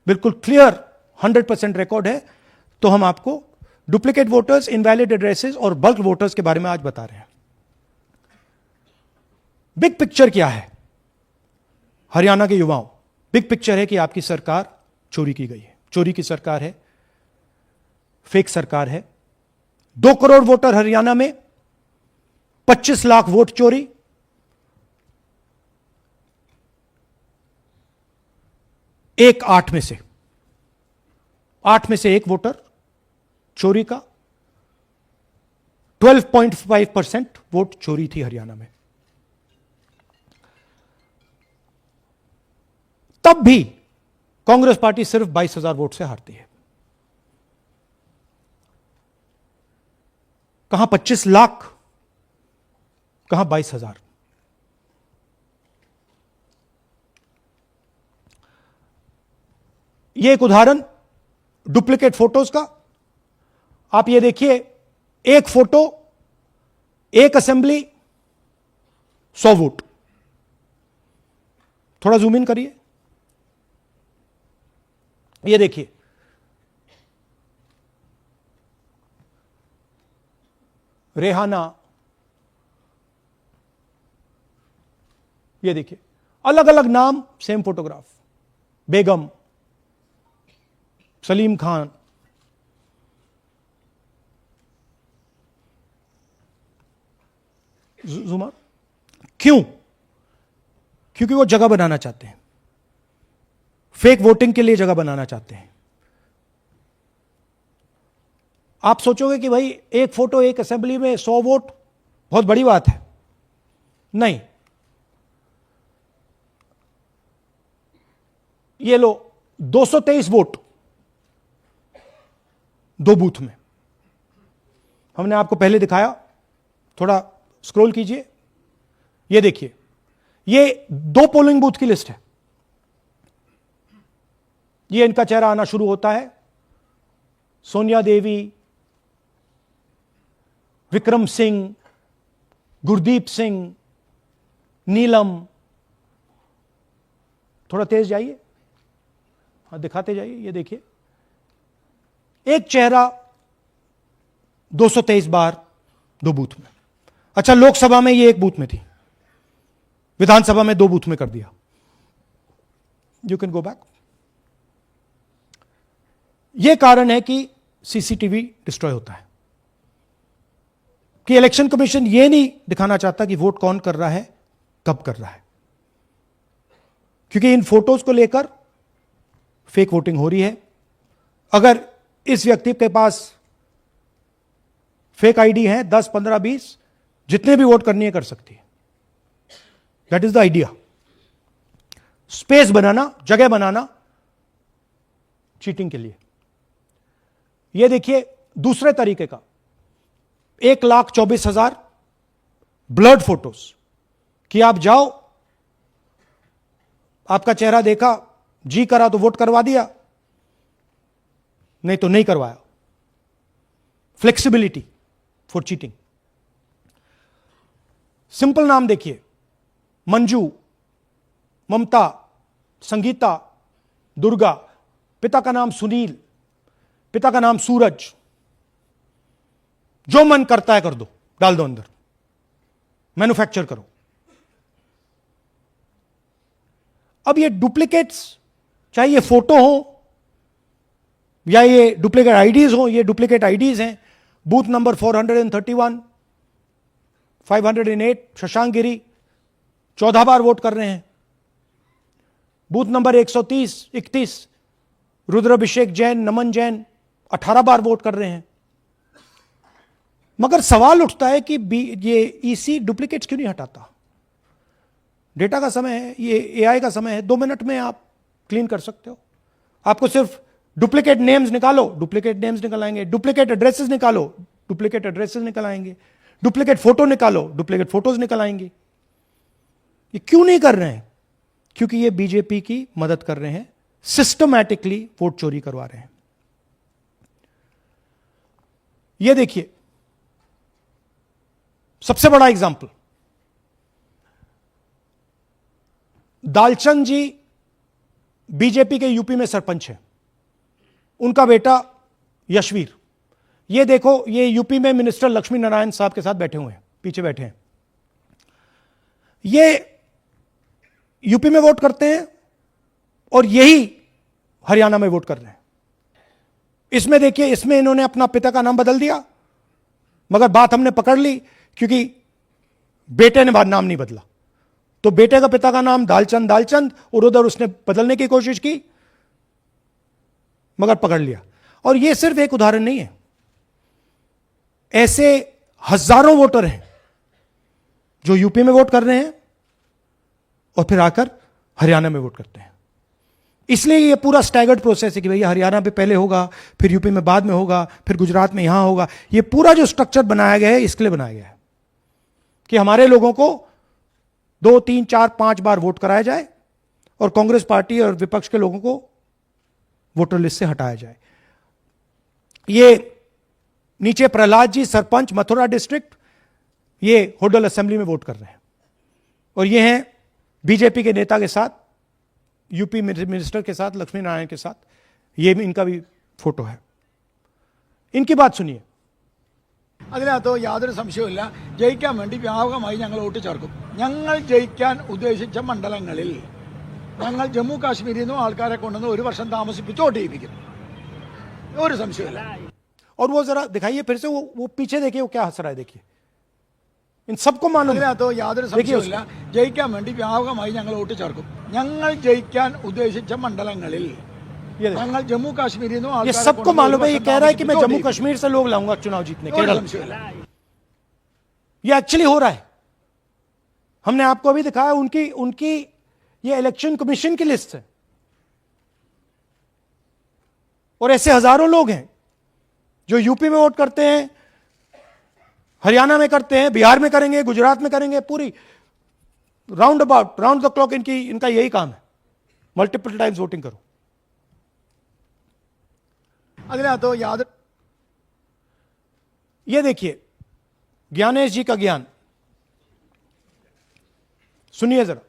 बिल्कुल क्लियर 100% रिकॉर्ड है। तो हम आपको डुप्लीकेट वोटर्स, इनवैलिड एड्रेसेस और बल्क वोटर्स के बारे में आज बता रहे हैं। बिग पिक्चर क्या है हरियाणा के युवाओं? बिग पिक्चर है कि आपकी सरकार चोरी की गई है, चोरी की सरकार है, फेक सरकार है। 2 करोड़ वोटर हरियाणा में, 25 लाख वोट चोरी। एक 8 में से 1 वोटर चोरी का। 12.5% वोट चोरी थी हरियाणा में। तब भी कांग्रेस पार्टी सिर्फ 22,000 वोट से हारती है। कहां 25 लाख, कहां 22,000। यह एक उदाहरण डुप्लीकेट फोटोज का। आप ये देखिए, एक फोटो, एक असेंबली, 100 वोट। थोड़ा जूम इन करिए, ये देखिए, रेहाना, ये देखिए, अलग अलग नाम, सेम फोटोग्राफ। बेगम, सलीम खान, जुमा। क्यों? क्योंकि वो जगह बनाना चाहते हैं, फेक वोटिंग के लिए जगह बनाना चाहते हैं। आप सोचोगे कि भाई एक फोटो, एक असेंबली में 100 वोट बहुत बड़ी बात है। नहीं, ये लो 223 वोट 2 बूथ में। हमने आपको पहले दिखाया, थोड़ा स्क्रॉल कीजिए, ये देखिए, ये 2 पोलिंग बूथ की लिस्ट है। ये इनका चेहरा आना शुरू होता है। सोनिया देवी, विक्रम सिंह, गुरदीप सिंह, नीलम। थोड़ा तेज जाइए, हाँ दिखाते जाइए, ये देखिए, एक चेहरा 223 बार 2 बूथ में। अच्छा, लोकसभा में ये 1 बूथ में थी, विधानसभा में 2 बूथ में कर दिया। You can go back. यह कारण है कि सीसीटीवी डिस्ट्रॉय होता है, कि इलेक्शन कमीशन यह नहीं दिखाना चाहता कि वोट कौन कर रहा है, कब कर रहा है, क्योंकि इन फोटोज को लेकर फेक वोटिंग हो रही है। अगर इस व्यक्ति के पास फेक आईडी है 10, 15, 20, जितने भी वोट करनी है कर सकती है। That is the idea. Space बनाना, जगह बनाना चीटिंग के लिए। यह देखिए दूसरे तरीके का 1,24,000 ब्लर्ड फोटोज, कि आप जाओ, आपका चेहरा देखा, जी करा तो वोट करवा दिया, नहीं तो नहीं करवाया। Flexibility for cheating. सिंपल नाम देखिए, मंजू, ममता, संगीता, दुर्गा, पिता का नाम सुनील, पिता का नाम सूरज। जो मन करता है कर दो, डाल दो अंदर, मैन्युफैक्चर करो। अब ये डुप्लीकेट्स, चाहे ये फोटो हो या ये डुप्लीकेट आईडीज हो, ये डुप्लीकेट आईडीज हैं। बूथ नंबर 431, 508 शशांक गिरी 14 बार वोट कर रहे हैं। बूथ नंबर 130, 31 रुद्राभिषेक जैन, नमन जैन 18 बार वोट कर रहे हैं। मगर सवाल उठता है कि ये ईसी डुप्लीकेट्स क्यों नहीं हटाता? डेटा का समय है, ये एआई का समय है, 2 मिनट में आप क्लीन कर सकते हो। आपको सिर्फ डुप्लीकेट नेम्स निकालो, डुप्लीकेट नेम्स निकल आएंगे। डुप्लीकेट एड्रेसेस निकालो, डुप्लीकेट एड्रेसेस निकल आएंगे। डुप्लीकेट फोटो निकालो, डुप्लीकेट फोटोज निकल आएंगे। ये क्यों नहीं कर रहे हैं? क्योंकि ये बीजेपी की मदद कर रहे हैं, सिस्टमैटिकली वोट चोरी करवा रहे हैं। ये देखिए सबसे बड़ा एग्जाम्पल, दालचंद जी बीजेपी के यूपी में सरपंच है, उनका बेटा यशवीर। ये देखो, ये यूपी में मिनिस्टर लक्ष्मी नारायण साहब के साथ बैठे हुए हैं, पीछे बैठे हैं। ये यूपी में वोट करते हैं और यही हरियाणा में वोट कर रहे हैं। इसमें देखिए, इसमें इन्होंने अपना पिता का नाम बदल दिया, मगर बात हमने पकड़ ली क्योंकि बेटे ने बाद नाम नहीं बदला। तो बेटे का पिता का नाम दालचंद दालचंद, और उधर उसने बदलने की कोशिश की, मगर पकड़ लिया। और यह सिर्फ एक उदाहरण नहीं है, ऐसे हजारों वोटर हैं जो यूपी में वोट कर रहे हैं और फिर आकर हरियाणा में वोट करते हैं। इसलिए यह पूरा स्टैगर्ड प्रोसेस है कि भैया हरियाणा पे पहले होगा, फिर यूपी में बाद में होगा, फिर गुजरात में यहां होगा। यह पूरा जो स्ट्रक्चर बनाया गया है इसके लिए बनाया गया है कि हमारे लोगों को 2, 3, 4, 5 बार वोट कराया जाए और कांग्रेस पार्टी और विपक्ष के लोगों को वोटर लिस्ट से हटाया जाए। ये नीचे प्रहलाद जी सरपंच मथुरा डिस्ट्रिक्ट, ये होडल असेंबली में वोट कर रहे हैं, और ये हैं बीजेपी के नेता के साथ, यूपी मिनिस्टर के साथ, लक्ष्मी नारायण के साथ। ये इनका भी फोटो है। इनकी बात सुनिए। അതിനകത്ത് യാതൊരു സംശയവുമില്ല, ജയിക്കാൻ വേണ്ടി വ്യാപകമായി ഞങ്ങൾ വോട്ട് ചേർക്കും. ഞങ്ങൾ ജയിക്കാൻ ഉദ്ദേശിച്ച മണ്ഡലങ്ങളിൽ ഞങ്ങൾ ജമ്മു കാശ്മീരിൽ നിന്നും ആൾക്കാരെ കൊണ്ടുവന്ന് 1 വർഷം താമസിപ്പിച്ച് വോട്ട് ചെയ്യിപ്പിക്കും. ഒരു സംശയമില്ല. और वो जरा दिखाइए फिर से, वो पीछे देखिए, वो क्या हंस रहा है, देखिए। इन सबको मालूम है। അതിനകത്ത് യാതൊരു സംശയവുമില്ല, ജയിക്കാൻ വേണ്ടി വ്യാപകമായി ഞങ്ങൾ വോട്ട് ചേർക്കും. ഞങ്ങൾ ജയിക്കാൻ ഉദ്ദേശിച്ച മണ്ഡലങ്ങളിൽ ഞങ്ങൾ ജമ്മു കാശ്മീരിൽ നിന്നും ये सबको मालूम है। ये कह रहा है कि मैं जम्मू कश्मीर से लोग लाऊंगा चुनाव जीतने, केरल। ये एक्चुअली हो रहा है। हमने आपको अभी दिखाया, उनकी ये इलेक्शन कमीशन की लिस्ट है, और ऐसे हजारों लोग हैं जो यूपी में वोट करते हैं, हरियाणा में करते हैं, बिहार में करेंगे, गुजरात में करेंगे, पूरी round about, round the clock इनका यही काम है, मल्टीपल टाइम्स वोटिंग करो। അതിനകത്ത് യാതൊരു ये देखिए ज्ञानेश जी का ज्ञान सुनिए जरा।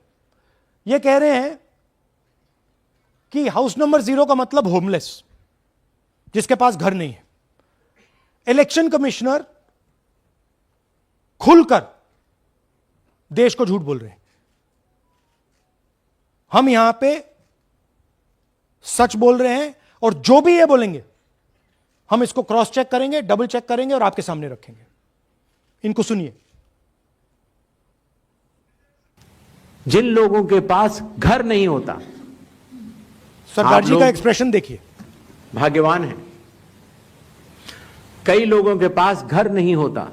ये कह रहे हैं कि हाउस नंबर 0 का मतलब होमलेस, जिसके पास घर नहीं है। इलेक्शन कमिश्नर खुलकर देश को झूठ बोल रहे हैं। हम यहां पे सच बोल रहे हैं, और जो भी ये बोलेंगे हम इसको क्रॉस चेक करेंगे, डबल चेक करेंगे और आपके सामने रखेंगे। इनको सुनिए। जिन लोगों के पास घर नहीं होता, सरदार जी का एक्सप्रेशन देखिए, भाग्यवान है। कई लोगों के पास घर नहीं होता,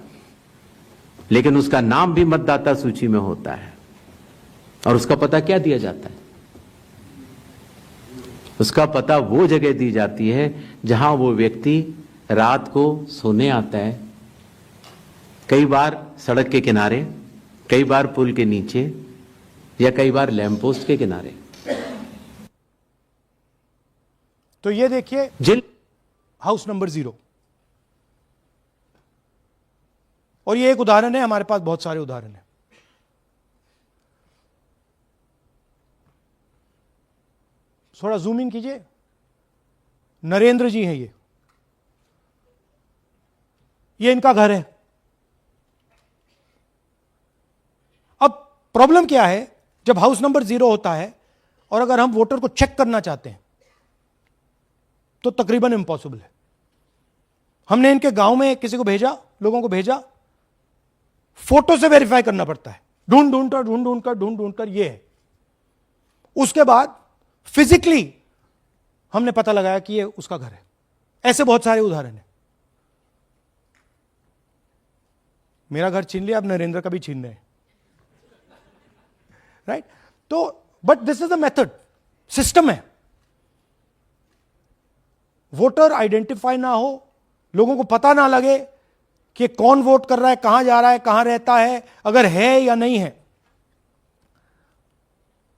लेकिन उसका नाम भी मतदाता सूची में होता है, और उसका पता क्या दिया जाता है? उसका पता वो जगह दी जाती है जहां वो व्यक्ति रात को सोने आता है, कई बार सड़क के किनारे, कई बार पुल के नीचे, या कई बार लैंप पोस्ट के किनारे। तो ये देखिए जिन हाउस नंबर 0, और ये एक उदाहरण है, हमारे पास बहुत सारे उदाहरण हैं। थोड़ा जूम इन कीजिए। नरेंद्र जी हैं ये इनका घर है। अब प्रॉब्लम क्या है, जब हाउस नंबर 0 होता है और अगर हम वोटर को चेक करना चाहते हैं तो तकरीबन इम्पॉसिबल है। हमने इनके गांव में किसी को भेजा, लोगों को भेजा, फोटो से वेरीफाई करना पड़ता है, ढूंढ कर ये है। उसके बाद फिजिकली हमने पता लगाया कि ये उसका घर है। ऐसे बहुत सारे उदाहरण हैं। मेरा घर छीन लिया, अब नरेंद्र का भी छीन रहे हैं, राइट? तो but this is a method, system है। वोटर आइडेंटिफाई ना हो, लोगों को पता ना लगे कि कौन वोट कर रहा है, कहां जा रहा है, कहां रहता है, अगर है या नहीं है।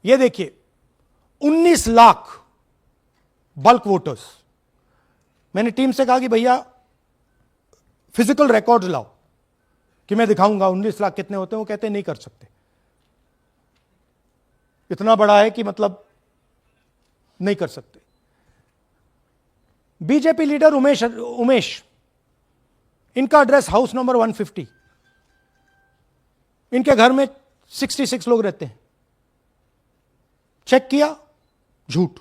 यह देखिए 19 लाख बल्क वोटर्स। मैंने टीम से कहा कि भैया फिजिकल रिकॉर्ड्स लाओ कि मैं दिखाऊंगा 19 लाख कितने होते हैं। वो कहते हैं नहीं कर सकते, इतना बड़ा है कि मतलब नहीं कर सकते। बीजेपी लीडर उमेश, इनका एड्रेस हाउस नंबर 150। इनके घर में 66 लोग रहते हैं। चेक किया, झूठ।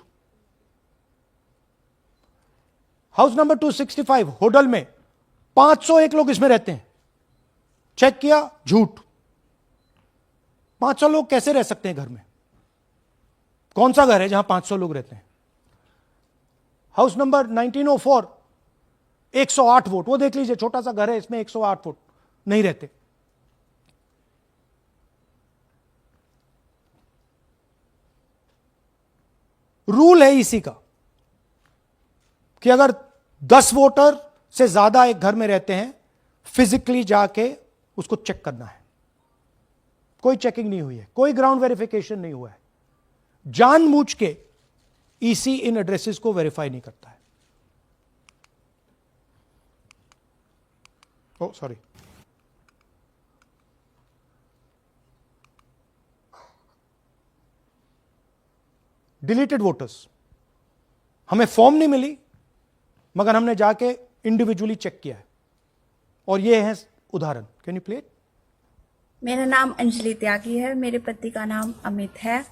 हाउस नंबर 265 होडल में 501 लोग इसमें रहते हैं। चेक किया, झूठ। 500 लोग कैसे रह सकते हैं घर में? कौन सा घर है जहां 500 लोग रहते हैं? हाउस नंबर 1904 108 वोट, वो देख लीजिए, छोटा सा घर है, इसमें 108 वोट नहीं रहते। रूल है इसी का कि अगर 10 वोटर से ज्यादा एक घर में रहते हैं, फिजिकली जाके उसको चेक करना है। कोई चेकिंग नहीं हुई है, कोई ग्राउंड वेरिफिकेशन नहीं हुआ है। जानबूझ के ईसी इन एड्रेसेस को वेरीफाई नहीं करता है। ओ सॉरी, डिलीटेड वोटर्स, हमें फॉर्म नहीं मिली मगर हमने जाके इंडिविजुअली चेक किया है, और ये है उदाहरण। Can you play it? मेरा नाम अंजलि त्यागी है, मेरे पति का नाम अमित है।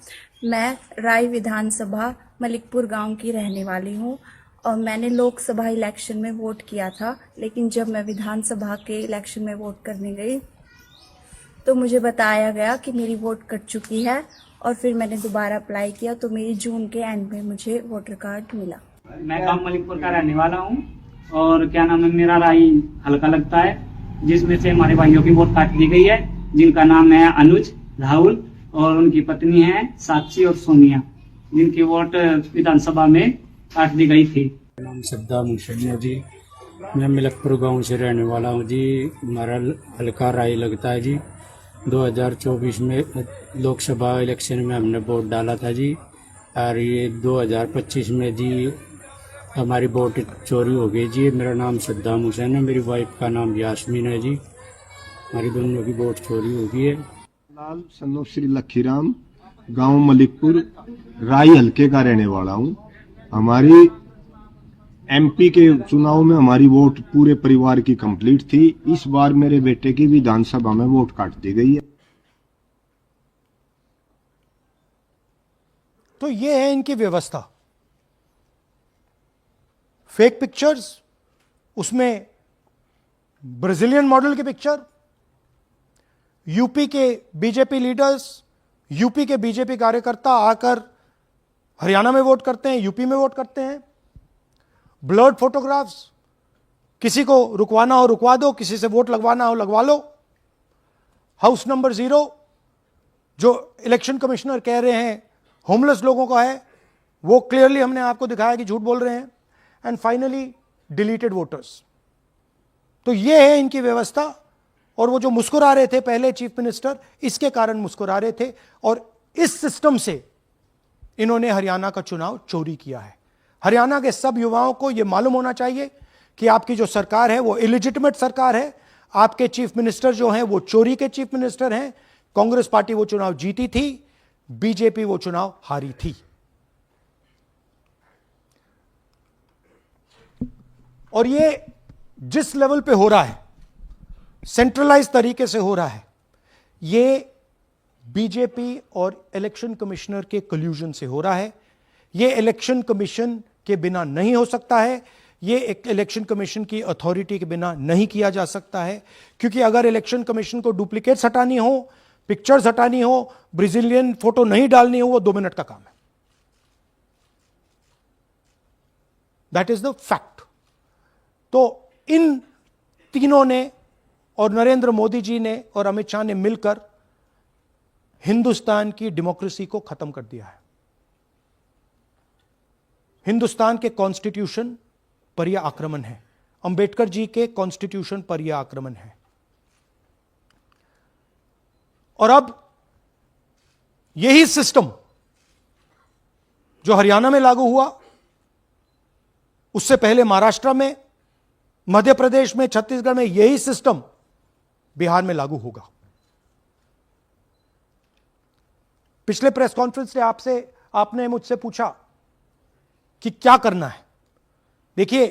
मैं राय विधानसभा मलिकपुर गांव की रहने वाली हूं, और मैंने लोकसभा इलेक्शन में वोट किया था, लेकिन जब मैं विधानसभा के इलेक्शन में वोट करने गई तो मुझे बताया गया कि मेरी वोट कट चुकी है, और फिर मैंने दोबारा अप्लाई किया तो मेरी जून के एंड में मुझे वोटर कार्ड मिला। मैं गांव मलिकपुर का रहने वाला हूं, और क्या नाम है, मेरा राय हल्का लगता है, जिसमें से हमारे भाइयों की वोट काट दी गई है, जिनका नाम है अनुज, राहुल, और उनकी पत्नी है साक्षी और सोनिया, जिनकी वोट विधानसभा में काट दी गई थी। नाम सद्दाम हुसैन जी, मैं मलिकपुर गांव से रहने वाला हूं जी। हमारा हल्का राय लगता है जी। 2024 में लोकसभा इलेक्शन में हमने वोट डाला था जी, और ये 2025 में जी हमारी वोट चोरी हो गई जी। मेरा नाम सद्दाम हुसैन है, मेरी वाइफ का नाम यास्मीन है जी। हमारी दोनों की वोट चोरी हो गई है। लाल सन्नो श्री लखीराम, गांव मलिकपुर, राय हल्के का रहने वाला हूं। हमारी एमपी के चुनाव में हमारी वोट पूरे परिवार की कंप्लीट थी। इस बार मेरे बेटे की विधानसभा में वोट काट दी गई है। तो ये है इनकी व्यवस्था। फेक पिक्चर्स, उसमें ब्राजीलियन मॉडल की पिक्चर, यूपी के बीजेपी लीडर्स, यूपी के बीजेपी कार्यकर्ता आकर हरियाणा में वोट करते हैं, यूपी में वोट करते हैं, ब्लर्ड फोटोग्राफ्स, किसी को रुकवाना हो रुकवा दो, किसी से वोट लगवाना हो लगवा लो। हाउस नंबर 0 जो इलेक्शन कमिश्नर कह रहे हैं होमलेस लोगों का है, वो क्लियरली हमने आपको दिखाया कि झूठ बोल रहे हैं। And finally deleted voters. तो ये है इनकी व्यवस्था। और वो जो मुस्कुरा रहे थे पहले चीफ मिनिस्टर, इसके कारण मुस्कुरा रहे थे, और इस सिस्टम से इन्होंने हरियाणा का चुनाव चोरी किया है। हरियाणा के सब युवाओं को यह मालूम होना चाहिए कि आपकी जो सरकार है वो इलिजिटिमेट सरकार है। आपके चीफ मिनिस्टर जो हैं वो चोरी के चीफ मिनिस्टर हैं। कांग्रेस पार्टी वो चुनाव जीती थी, बीजेपी वो चुनाव हारी थी। और ये जिस लेवल पे हो रहा है, सेंट्रलाइज तरीके से हो रहा है, ये बीजेपी और इलेक्शन कमिश्नर के कल्यूजन से हो रहा है। ये इलेक्शन कमीशन के बिना नहीं हो सकता है। ये एक इलेक्शन कमीशन की अथॉरिटी के बिना नहीं किया जा सकता है, क्योंकि अगर इलेक्शन कमीशन को डुप्लीकेट्स हटानी हो, पिक्चर्स हटानी हो, ब्राजीलियन फोटो नहीं डालनी हो, वो 2 मिनट का काम है। That is the fact. तो इन तीनों ने और नरेंद्र मोदी जी ने और अमित शाह ने मिलकर हिंदुस्तान की डेमोक्रेसी को खत्म कर दिया है। हिंदुस्तान के कॉन्स्टिट्यूशन पर यह आक्रमण है, अंबेडकर जी के कॉन्स्टिट्यूशन पर यह आक्रमण है। और अब यही सिस्टम जो हरियाणा में लागू हुआ, उससे पहले महाराष्ट्र में, मध्य प्रदेश में, छत्तीसगढ़ में, यही सिस्टम बिहार में लागू होगा। पिछले प्रेस कॉन्फ्रेंस में आपने मुझसे पूछा कि क्या करना है। देखिए,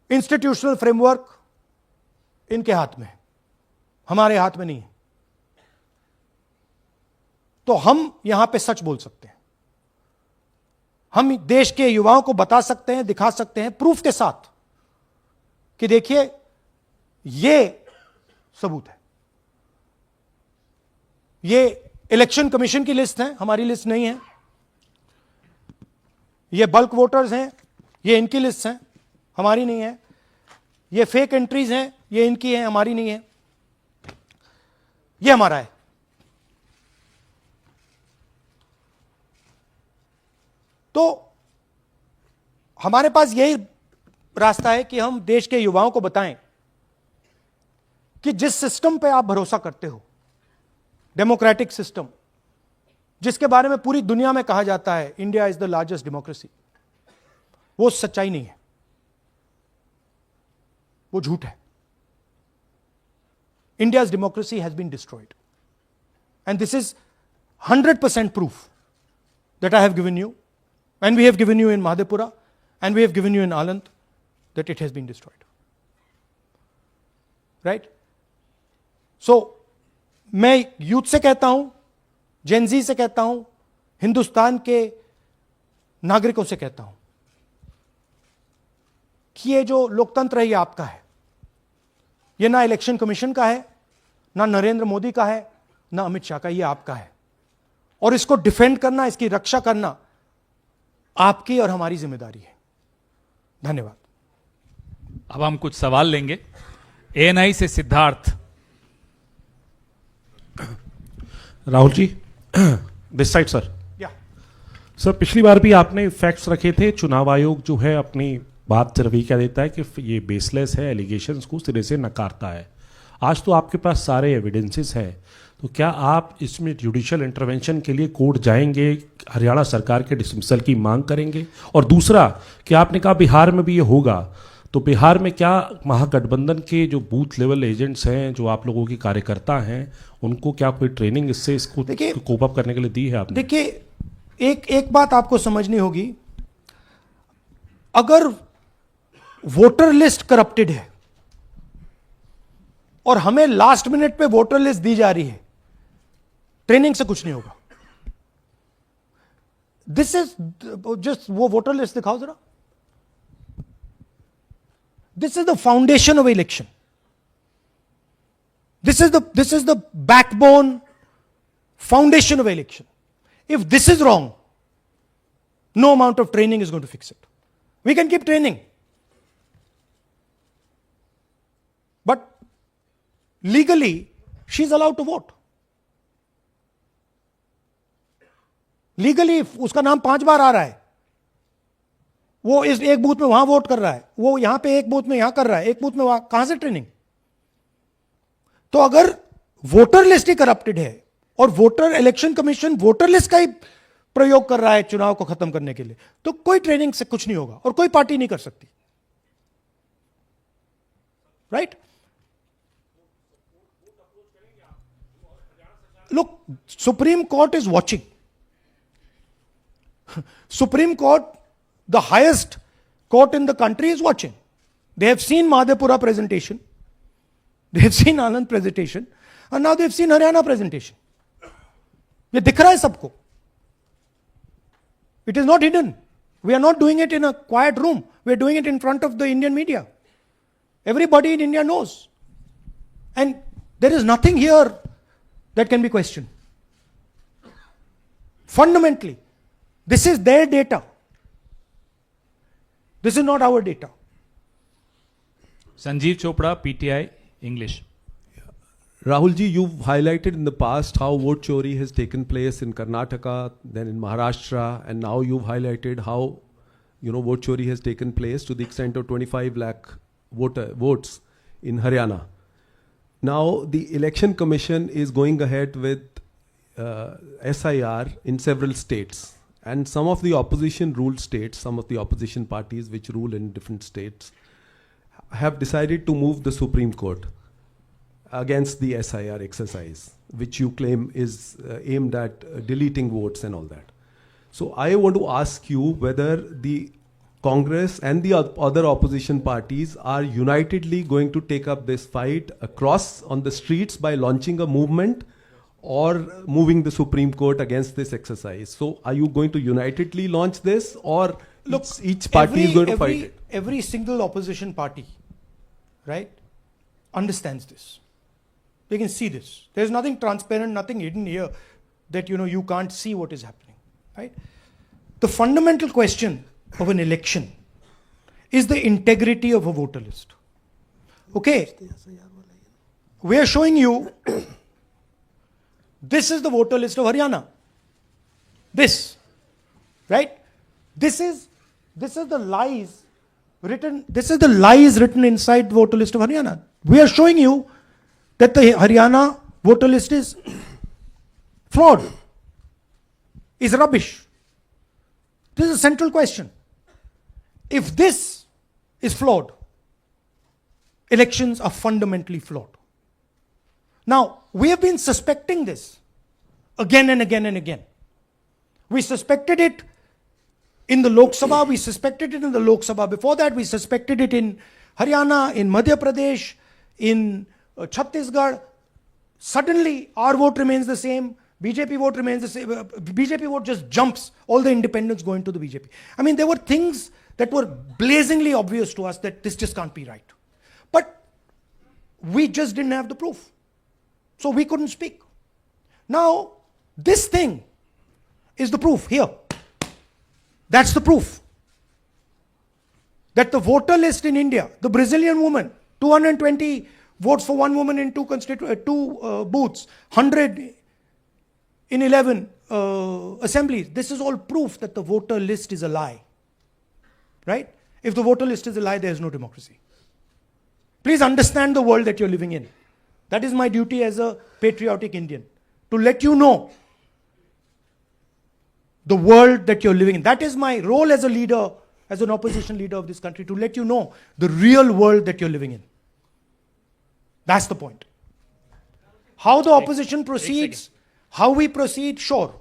इंस्टीट्यूशनल फ्रेमवर्क इनके हाथ में है, हमारे हाथ में नहीं है। तो हम यहां पे सच बोल सकते हैं, हम देश के युवाओं को बता सकते हैं, दिखा सकते हैं प्रूफ के साथ कि देखिए ये सबूत है। ये इलेक्शन कमीशन की लिस्ट है, हमारी लिस्ट नहीं है। ये बल्क वोटर्स हैं, ये इनकी लिस्ट हैं, हमारी नहीं है। ये फेक एंट्रीज हैं, ये इनकी हैं, हमारी नहीं है। ये हमारा है। तो हमारे पास यही रास्ता है कि हम देश के युवाओं को बताएं कि जिस सिस्टम पे आप भरोसा करते हो, डेमोक्रेटिक सिस्टम, जिसके बारे में पूरी दुनिया में कहा जाता है India is the largest democracy, वो सच्चाई नहीं है, वो झूठ है। India's democracy has been destroyed. And this is 100% proof that I have given you, and we have given you in Madhepura, and we have given you in Aland, that it has been destroyed. Right? So, मैं youth से कहता हूं, Gen Z से कहता हूं, हिंदुस्तान के नागरिकों से कहता हूं कि ये जो लोकतंत्र है ये आपका है। ये ना इलेक्शन कमीशन का है, ना नरेंद्र मोदी का है, ना अमित शाह का, ये आपका है। और इसको डिफेंड करना, इसकी रक्षा करना आपकी और हमारी जिम्मेदारी है। धन्यवाद। अब हम कुछ सवाल लेंगे। एएनआई से Siddharth. Rahul ji, this side sir. Sir, पिछली बार भी आपने फैक्ट्स रखे थे। चुनाव आयोग जो है अपनी बात सिर्फ यही कह देता है कि ये बेसलेस है, एलिगेशंस को सिरे से नकारता है। आज तो आपके पास सारे एविडेंसेस हैं, तो क्या आप इसमें जुडिशियल इंटरवेंशन के लिए कोर्ट जाएंगे, हरियाणा सरकार के डिसमिसल की मांग करेंगे? और दूसरा, कि आपने कहा बिहार में भी ये होगा, तो बिहार में क्या महागठबंधन के जो बूथ लेवल एजेंट्स हैं, जो आप लोगों के कार्यकर्ता हैं, उनको क्या कोई ट्रेनिंग इससे इसको कोप अप करने के लिए दी है आपने? देखिए, एक बात आपको समझनी होगी, अगर वोटर लिस्ट करप्टेड है और हमें लास्ट मिनट पे वोटर लिस्ट दी जा रही है, ट्रेनिंग से कुछ नहीं होगा। this is just वो voter list दिखाओ जरा. This is the foundation of election. This is the backbone, foundation of election. If this is wrong, no amount of training is going to fix it. We can keep training, but legally she's allowed to vote. Legally उसका नाम 5 बार आ रहा है, वो इस एक booth में वहां vote कर रहा है, वो यहां पे एक बूथ में यहां कर रहा है, एक बूथ में वहां, कहां से ट्रेनिंग? तो अगर वोटर लिस्ट ही करप्टेड है और voter election commission voter list का ही प्रयोग कर रहा है चुनाव को खत्म करने के लिए, तो कोई ट्रेनिंग से कुछ नहीं होगा और कोई पार्टी नहीं कर सकती. Right? Look, supreme court is watching. Supreme Court, the highest court in the country, is watching. They have seen Madhepura presentation, they have seen Anand presentation, and now they have seen Haryana presentation. ये दिख रहा है सबको. It is not hidden. We are not doing it in a quiet room. We are doing it in front of the Indian media. Everybody in India knows. And there is nothing here that can be questioned. Fundamentally, this is their data. This is not our data. Sanjeev Chopra, PTI, English. Rahul ji, you've highlighted in the past how vote chori has taken place in Karnataka, then in Maharashtra, and now you've highlighted how, vote chori has taken place to the extent of 25 lakh votes in Haryana. Now, the Election Commission is going ahead with SIR in several states. And some of the opposition ruled states, some of the opposition parties which rule in different states, have decided to move the Supreme Court against the SIR exercise, which you claim is aimed at deleting votes and all that. So I want to ask you whether the Congress and the other opposition parties are unitedly going to take up this fight across on the streets by launching a movement or moving the Supreme Court against this exercise. So are you going to unitedly launch this, or look, each party is going to fight it? Every single opposition party, right, understands this. They can see this. There's nothing transparent, nothing hidden here that you can't see what is happening, right? The fundamental question of an election is the integrity of a voter list. Okay, we are showing you this is the voter list of Haryana. This, right? This is the lies written. This is the lies written inside the voter list of Haryana. We are showing you that the Haryana voter list is flawed, is rubbish. This is a central question. If this is flawed, elections are fundamentally flawed. Now, we have been suspecting this again and again and again. We suspected it in the Lok Sabha, we suspected it in the Lok Sabha before that, we suspected it in Haryana, in Madhya Pradesh, in Chhattisgarh. Suddenly, our vote remains the same, BJP vote remains the same, BJP vote just jumps, all the independents go into the BJP. I mean, there were things that were blazingly obvious to us that this just can't be right. But we just didn't have the proof. So we couldn't speak. Now, this thing is the proof here. That's the proof. That the voter list in India, the Brazilian woman, 220 votes for one woman in two booths, 100 in 11 assemblies. This is all proof that the voter list is a lie. Right? If the voter list is a lie, there is no democracy. Please understand the world that you're living in. That is my duty as a patriotic Indian, to let you know the world that you're living in. That is my role as a leader, as an opposition leader of this country, to let you know the real world that you're living in. That's the point. How the opposition proceeds, how we proceed, sure.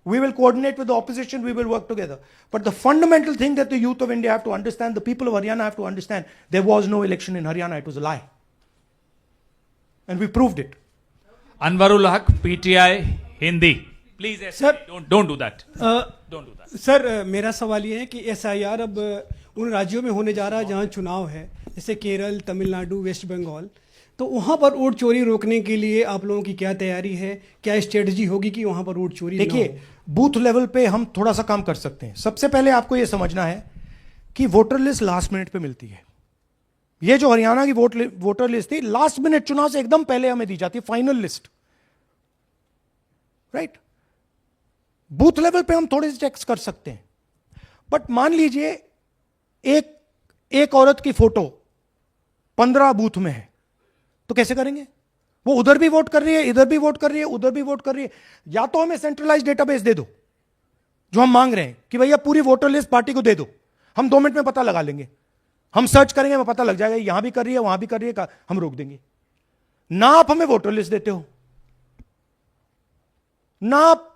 We will coordinate with the opposition, we will work together. But the fundamental thing that the youth of India have to understand, the people of Haryana have to understand, there was no election in Haryana, it was a lie. And we proved it. Anwarul Haq, PTI, Hindi. Please sir don't do that, don't do that. Sir मेरा सवाल ये है कि SIR अब उन राज्यों में होने जा रहा है जहां चुनाव है, जैसे केरल, तमिलनाडु, वेस्ट बंगाल, तो वहां पर वोट चोरी रोकने के लिए आप लोगों की क्या तैयारी है, क्या स्ट्रेटजी होगी कि वहां पर वोट चोरी ना हो? देखिए, बूथ लेवल पे हम थोड़ा सा काम कर सकते हैं। सबसे पहले आपको यह समझना है कि वोटर लिस्ट लास्ट मिनट पे मिलती है। ये जो हरियाणा की वोटर लिस्ट थी, लास्ट मिनट चुनाव से एकदम पहले हमें दी जाती है final list, right? Booth level पे हम थोड़े से चेक्स कर सकते हैं, बट मान लीजिए एक औरत की फोटो 15 बूथ में है, तो कैसे करेंगे? वो उधर भी वोट कर रही है, इधर भी वोट कर रही है, उधर भी वोट कर रही है। या तो हमें सेंट्रलाइज डेटाबेस दे दो, जो हम मांग रहे हैं कि भैया पूरी वोटर लिस्ट पार्टी को दे दो, हम 2 मिनट में पता लगा लेंगे, हम सर्च करेंगे, हमें पता लग जाएगा यहां भी कर रही है, वहां भी कर रही है, हम रोक देंगे। ना आप हमें वोटर लिस्ट देते हो, ना आप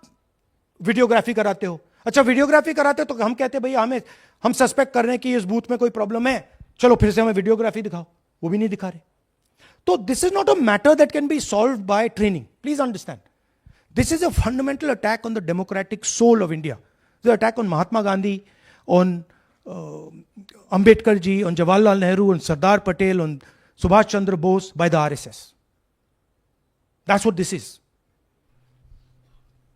वीडियोग्राफी कराते हो। अच्छा, वीडियोग्राफी कराते हो तो हम कहते हैं भैया हम सस्पेक्ट कर रहे हैं कि इस बूथ में कोई प्रॉब्लम है, चलो फिर से हमें वीडियोग्राफी दिखाओ, वो भी नहीं दिखा रहे। तो this is not a matter that can be solve by training, please understand. This is a fundamental attack on the democratic soul of India, the attack on Mahatma Gandhi, on Ambedkar ji, on Jawaharlal Nehru, on Sardar Patel, on Subhash Chandra Bose by the RSS. That's what this is.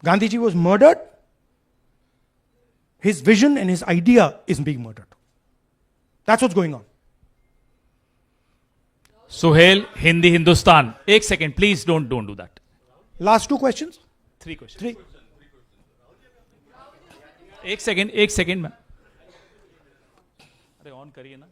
Gandhi ji was murdered. His vision and his idea is being murdered. That's what's going on. Suhel, Hindi Hindustan, एक second please, don't do that. Last 2 questions? 3 questions. 3. एक second में, अरे on करिए ना।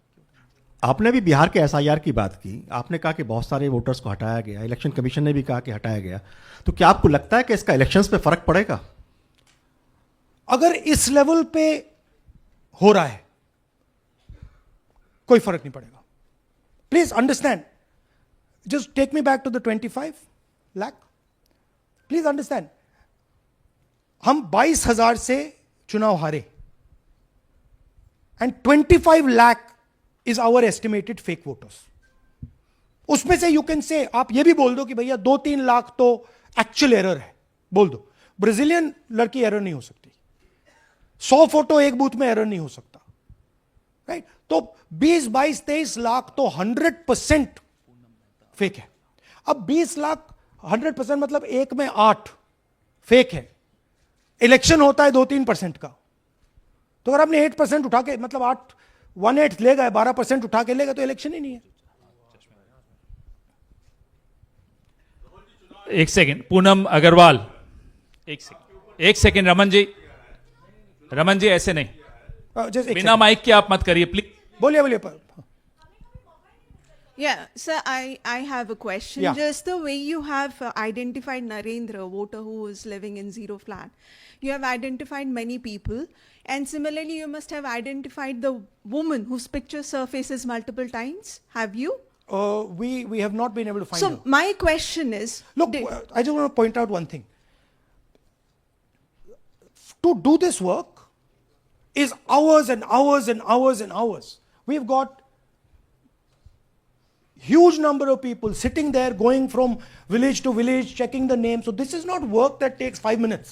आपने भी बिहार के SIR की बात की, आपने कहा कि बहुत सारे वोटर्स को हटाया गया, इलेक्शन कमीशन ने भी कहा कि हटाया गया, तो क्या आपको लगता है कि इसका इलेक्शंस पे फर्क पड़ेगा? अगर इस लेवल पे हो रहा है, कोई फर्क नहीं पड़ेगा। Please understand, just take me back to the 25 lakh. Please understand, हम 22,000 से चुनाव हारे, and 25 lakh is our estimated fake voters. उसमें से यू कैन से, आप ये भी बोल दो कि भैया 2-3 लाख तो एक्चुअल एरर है, बोल दो। ब्राजीलियन लड़की एरर नहीं हो सकती, 100 फोटो एक बूथ में एरर नहीं हो सकता, राइट? तो 20, 22, 23 लाख तो 100% फेक है। अब 20 लाख 100% मतलब 1 में 8 फेक है। इलेक्शन होता है 2-3% का, तो अगर आपने 8% उठा के, मतलब 1/8 ले गए, 12% उठा के ले गए, तो इलेक्शन ही नहीं है। एक सेकेंड, पूनम अग्रवाल, एक सेकेंड, रमन जी ऐसे नहीं, बिना माइक के आप मत करिए प्लीज। बोलिए। Yeah, sir, I have a question. Yeah. Just the way you have identified Narendra, a voter who is living in zero flat, you have identified many people, and similarly you must have identified the woman whose picture surfaces multiple times. Have you? We have not been able to find So her. my question is, Look, I just want to point out one thing. To do this work is hours and hours and hours and hours. We've got huge number of people sitting there, going from village to village, checking the names. So this is not work that takes 5 minutes.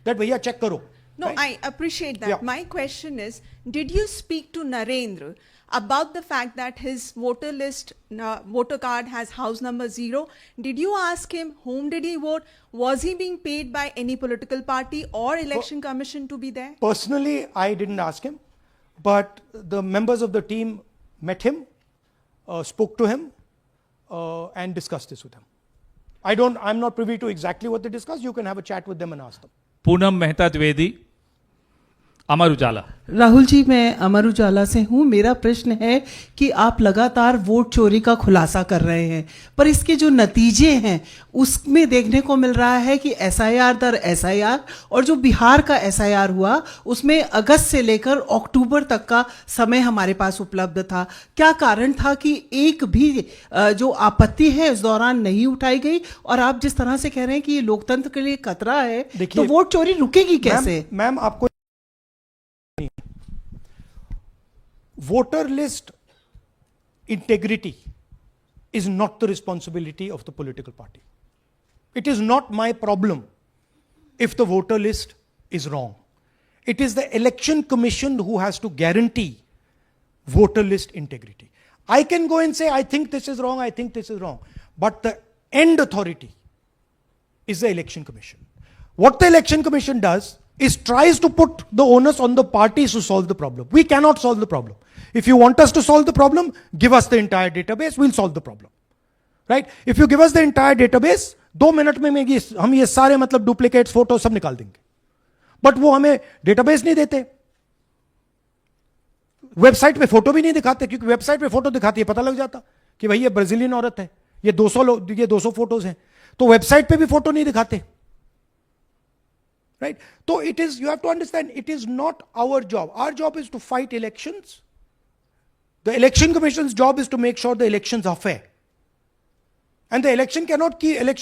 That bhaiya check karo. no, right? I appreciate that. Yeah. My question is, did you speak to Narendra about the fact that his voter card has house number 0? Did you ask him whom did he vote? Was he being paid by any political party or election commission to be there? Personally, I didn't ask him, but the members of the team met him, spoke to him, and discussed this with him. I'm not privy to exactly what they discussed. You can have a chat with them and ask them. Poonam Mehta Dwivedi, Amar Ujala. Rahul ji, मैं अमर उजाला से हूँ। मेरा प्रश्न है कि आप लगातार vote चोरी का खुलासा कर रहे हैं, पर इसके जो नतीजे हैं उसमें देखने को मिल रहा है कि एसआईआर दर एसआईआर, और जो बिहार का एसआईआर हुआ उसमें अगस्त से लेकर अक्टूबर तक का समय हमारे पास उपलब्ध था। क्या कारण था कि एक भी जो आपत्ति है इस दौरान नहीं उठाई गई? और आप जिस तरह से कह रहे हैं कि ये लोकतंत्र के लिए खतरा है, तो वोट चोरी रुकेगी कैसे? मैम, आपको voter list integrity is not the responsibility of the political party. It is not my problem if the voter list is wrong. It is the election commission who has to guarantee voter list integrity. I can go and say, I think this is wrong, I think this is wrong. But the end authority is the election commission. What the election commission does is tries to put the onus on the parties to solve the problem. We cannot solve the problem. If you want us to solve the problem, give us the entire database, we'll solve the problem. Right? If you give us the entire database, 2 minute में हम ये सारे मतलब duplicates photo सब निकाल देंगे. But वो हमें डेटाबेस नहीं देते, वेबसाइट पे फोटो भी नहीं दिखाते, क्योंकि वेबसाइट पे फोटो दिखाती है पता लग जाता कि भाई ये ब्राजीलियन औरत है, ये 200 फोटोज हैं, तो वेबसाइट पे भी फोटो नहीं दिखाते. Right? So it is, you have to understand, it is not our job. Our job is to fight elections. The election commission's job is to make sure the elections are fair. And the election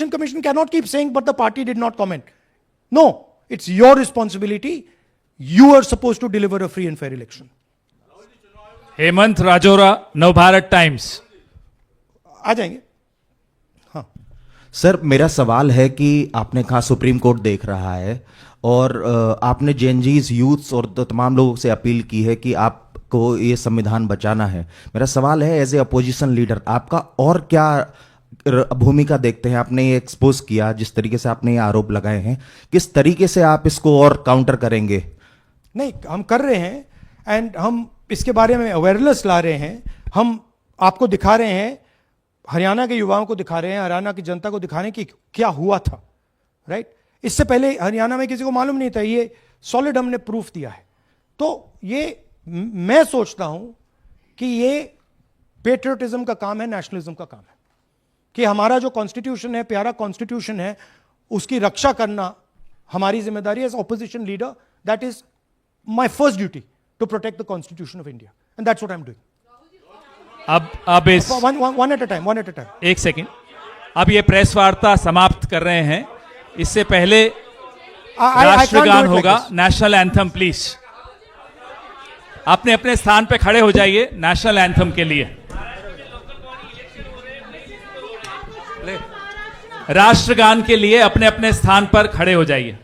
commission cannot keep saying, but the party did not comment. No, it's your responsibility. You are supposed to deliver a free and fair election. Hemant Rajoura, Navbharat Times. आ जाएंगे. हाँ sir, मेरा सवाल है कि आपने कहा supreme court देख रहा है और आपने जेएनजीज यूथ्स और तमाम लोगों से अपील की है कि आपको ये संविधान बचाना है. मेरा सवाल है, एज ए अपोजिशन लीडर आपका और क्या भूमिका देखते हैं? आपने ये एक्सपोज किया, जिस तरीके से आपने ये आरोप लगाए हैं, किस तरीके से आप इसको और काउंटर करेंगे? नहीं, हम कर रहे हैं एंड हम इसके बारे में अवेयरनेस ला रहे हैं. हम आपको दिखा रहे हैं, हरियाणा के युवाओं को दिखा रहे हैं, हरियाणा की जनता को दिखा रहे हैं कि क्या हुआ था. राइट? इससे पहले हरियाणा में किसी को मालूम नहीं था, ये सॉलिड हमने प्रूफ दिया है. तो ये मैं सोचता हूं कि ये पेट्रियटिज्म का काम है, नेशनलिज्म का काम है, कि हमारा जो कॉन्स्टिट्यूशन है, प्यारा कॉन्स्टिट्यूशन है, उसकी रक्षा करना हमारी जिम्मेदारी है. As opposition leader, that is my first duty to protect the constitution of India, and that's what I am doing. अब इस वन एट अ टाइम. एक सेकंड. अब ये प्रेस वार्ता समाप्त कर रहे हैं. इससे पहले राष्ट्रगान होगा, नेशनल एंथम. प्लीज अपने अपने स्थान पे खड़े हो जाइए नेशनल एंथम के लिए. राष्ट्रगान के लिए अपने अपने स्थान पर खड़े हो जाइए.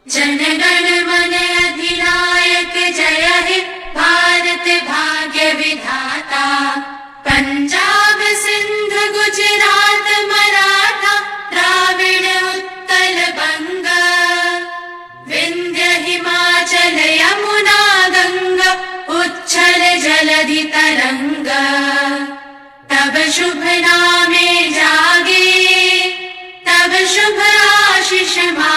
जनगण मन अधिनायक जय हे भारत भाग्य विधाता. पंजाब सिंध गुजरात मराठा द्राविड़ उत्कल बंग. विंध्य हिमाचल यमुना गंगा उच्छल जलधि तरंग. तब शुभ नामे जागे, तब शुभ आशीष मा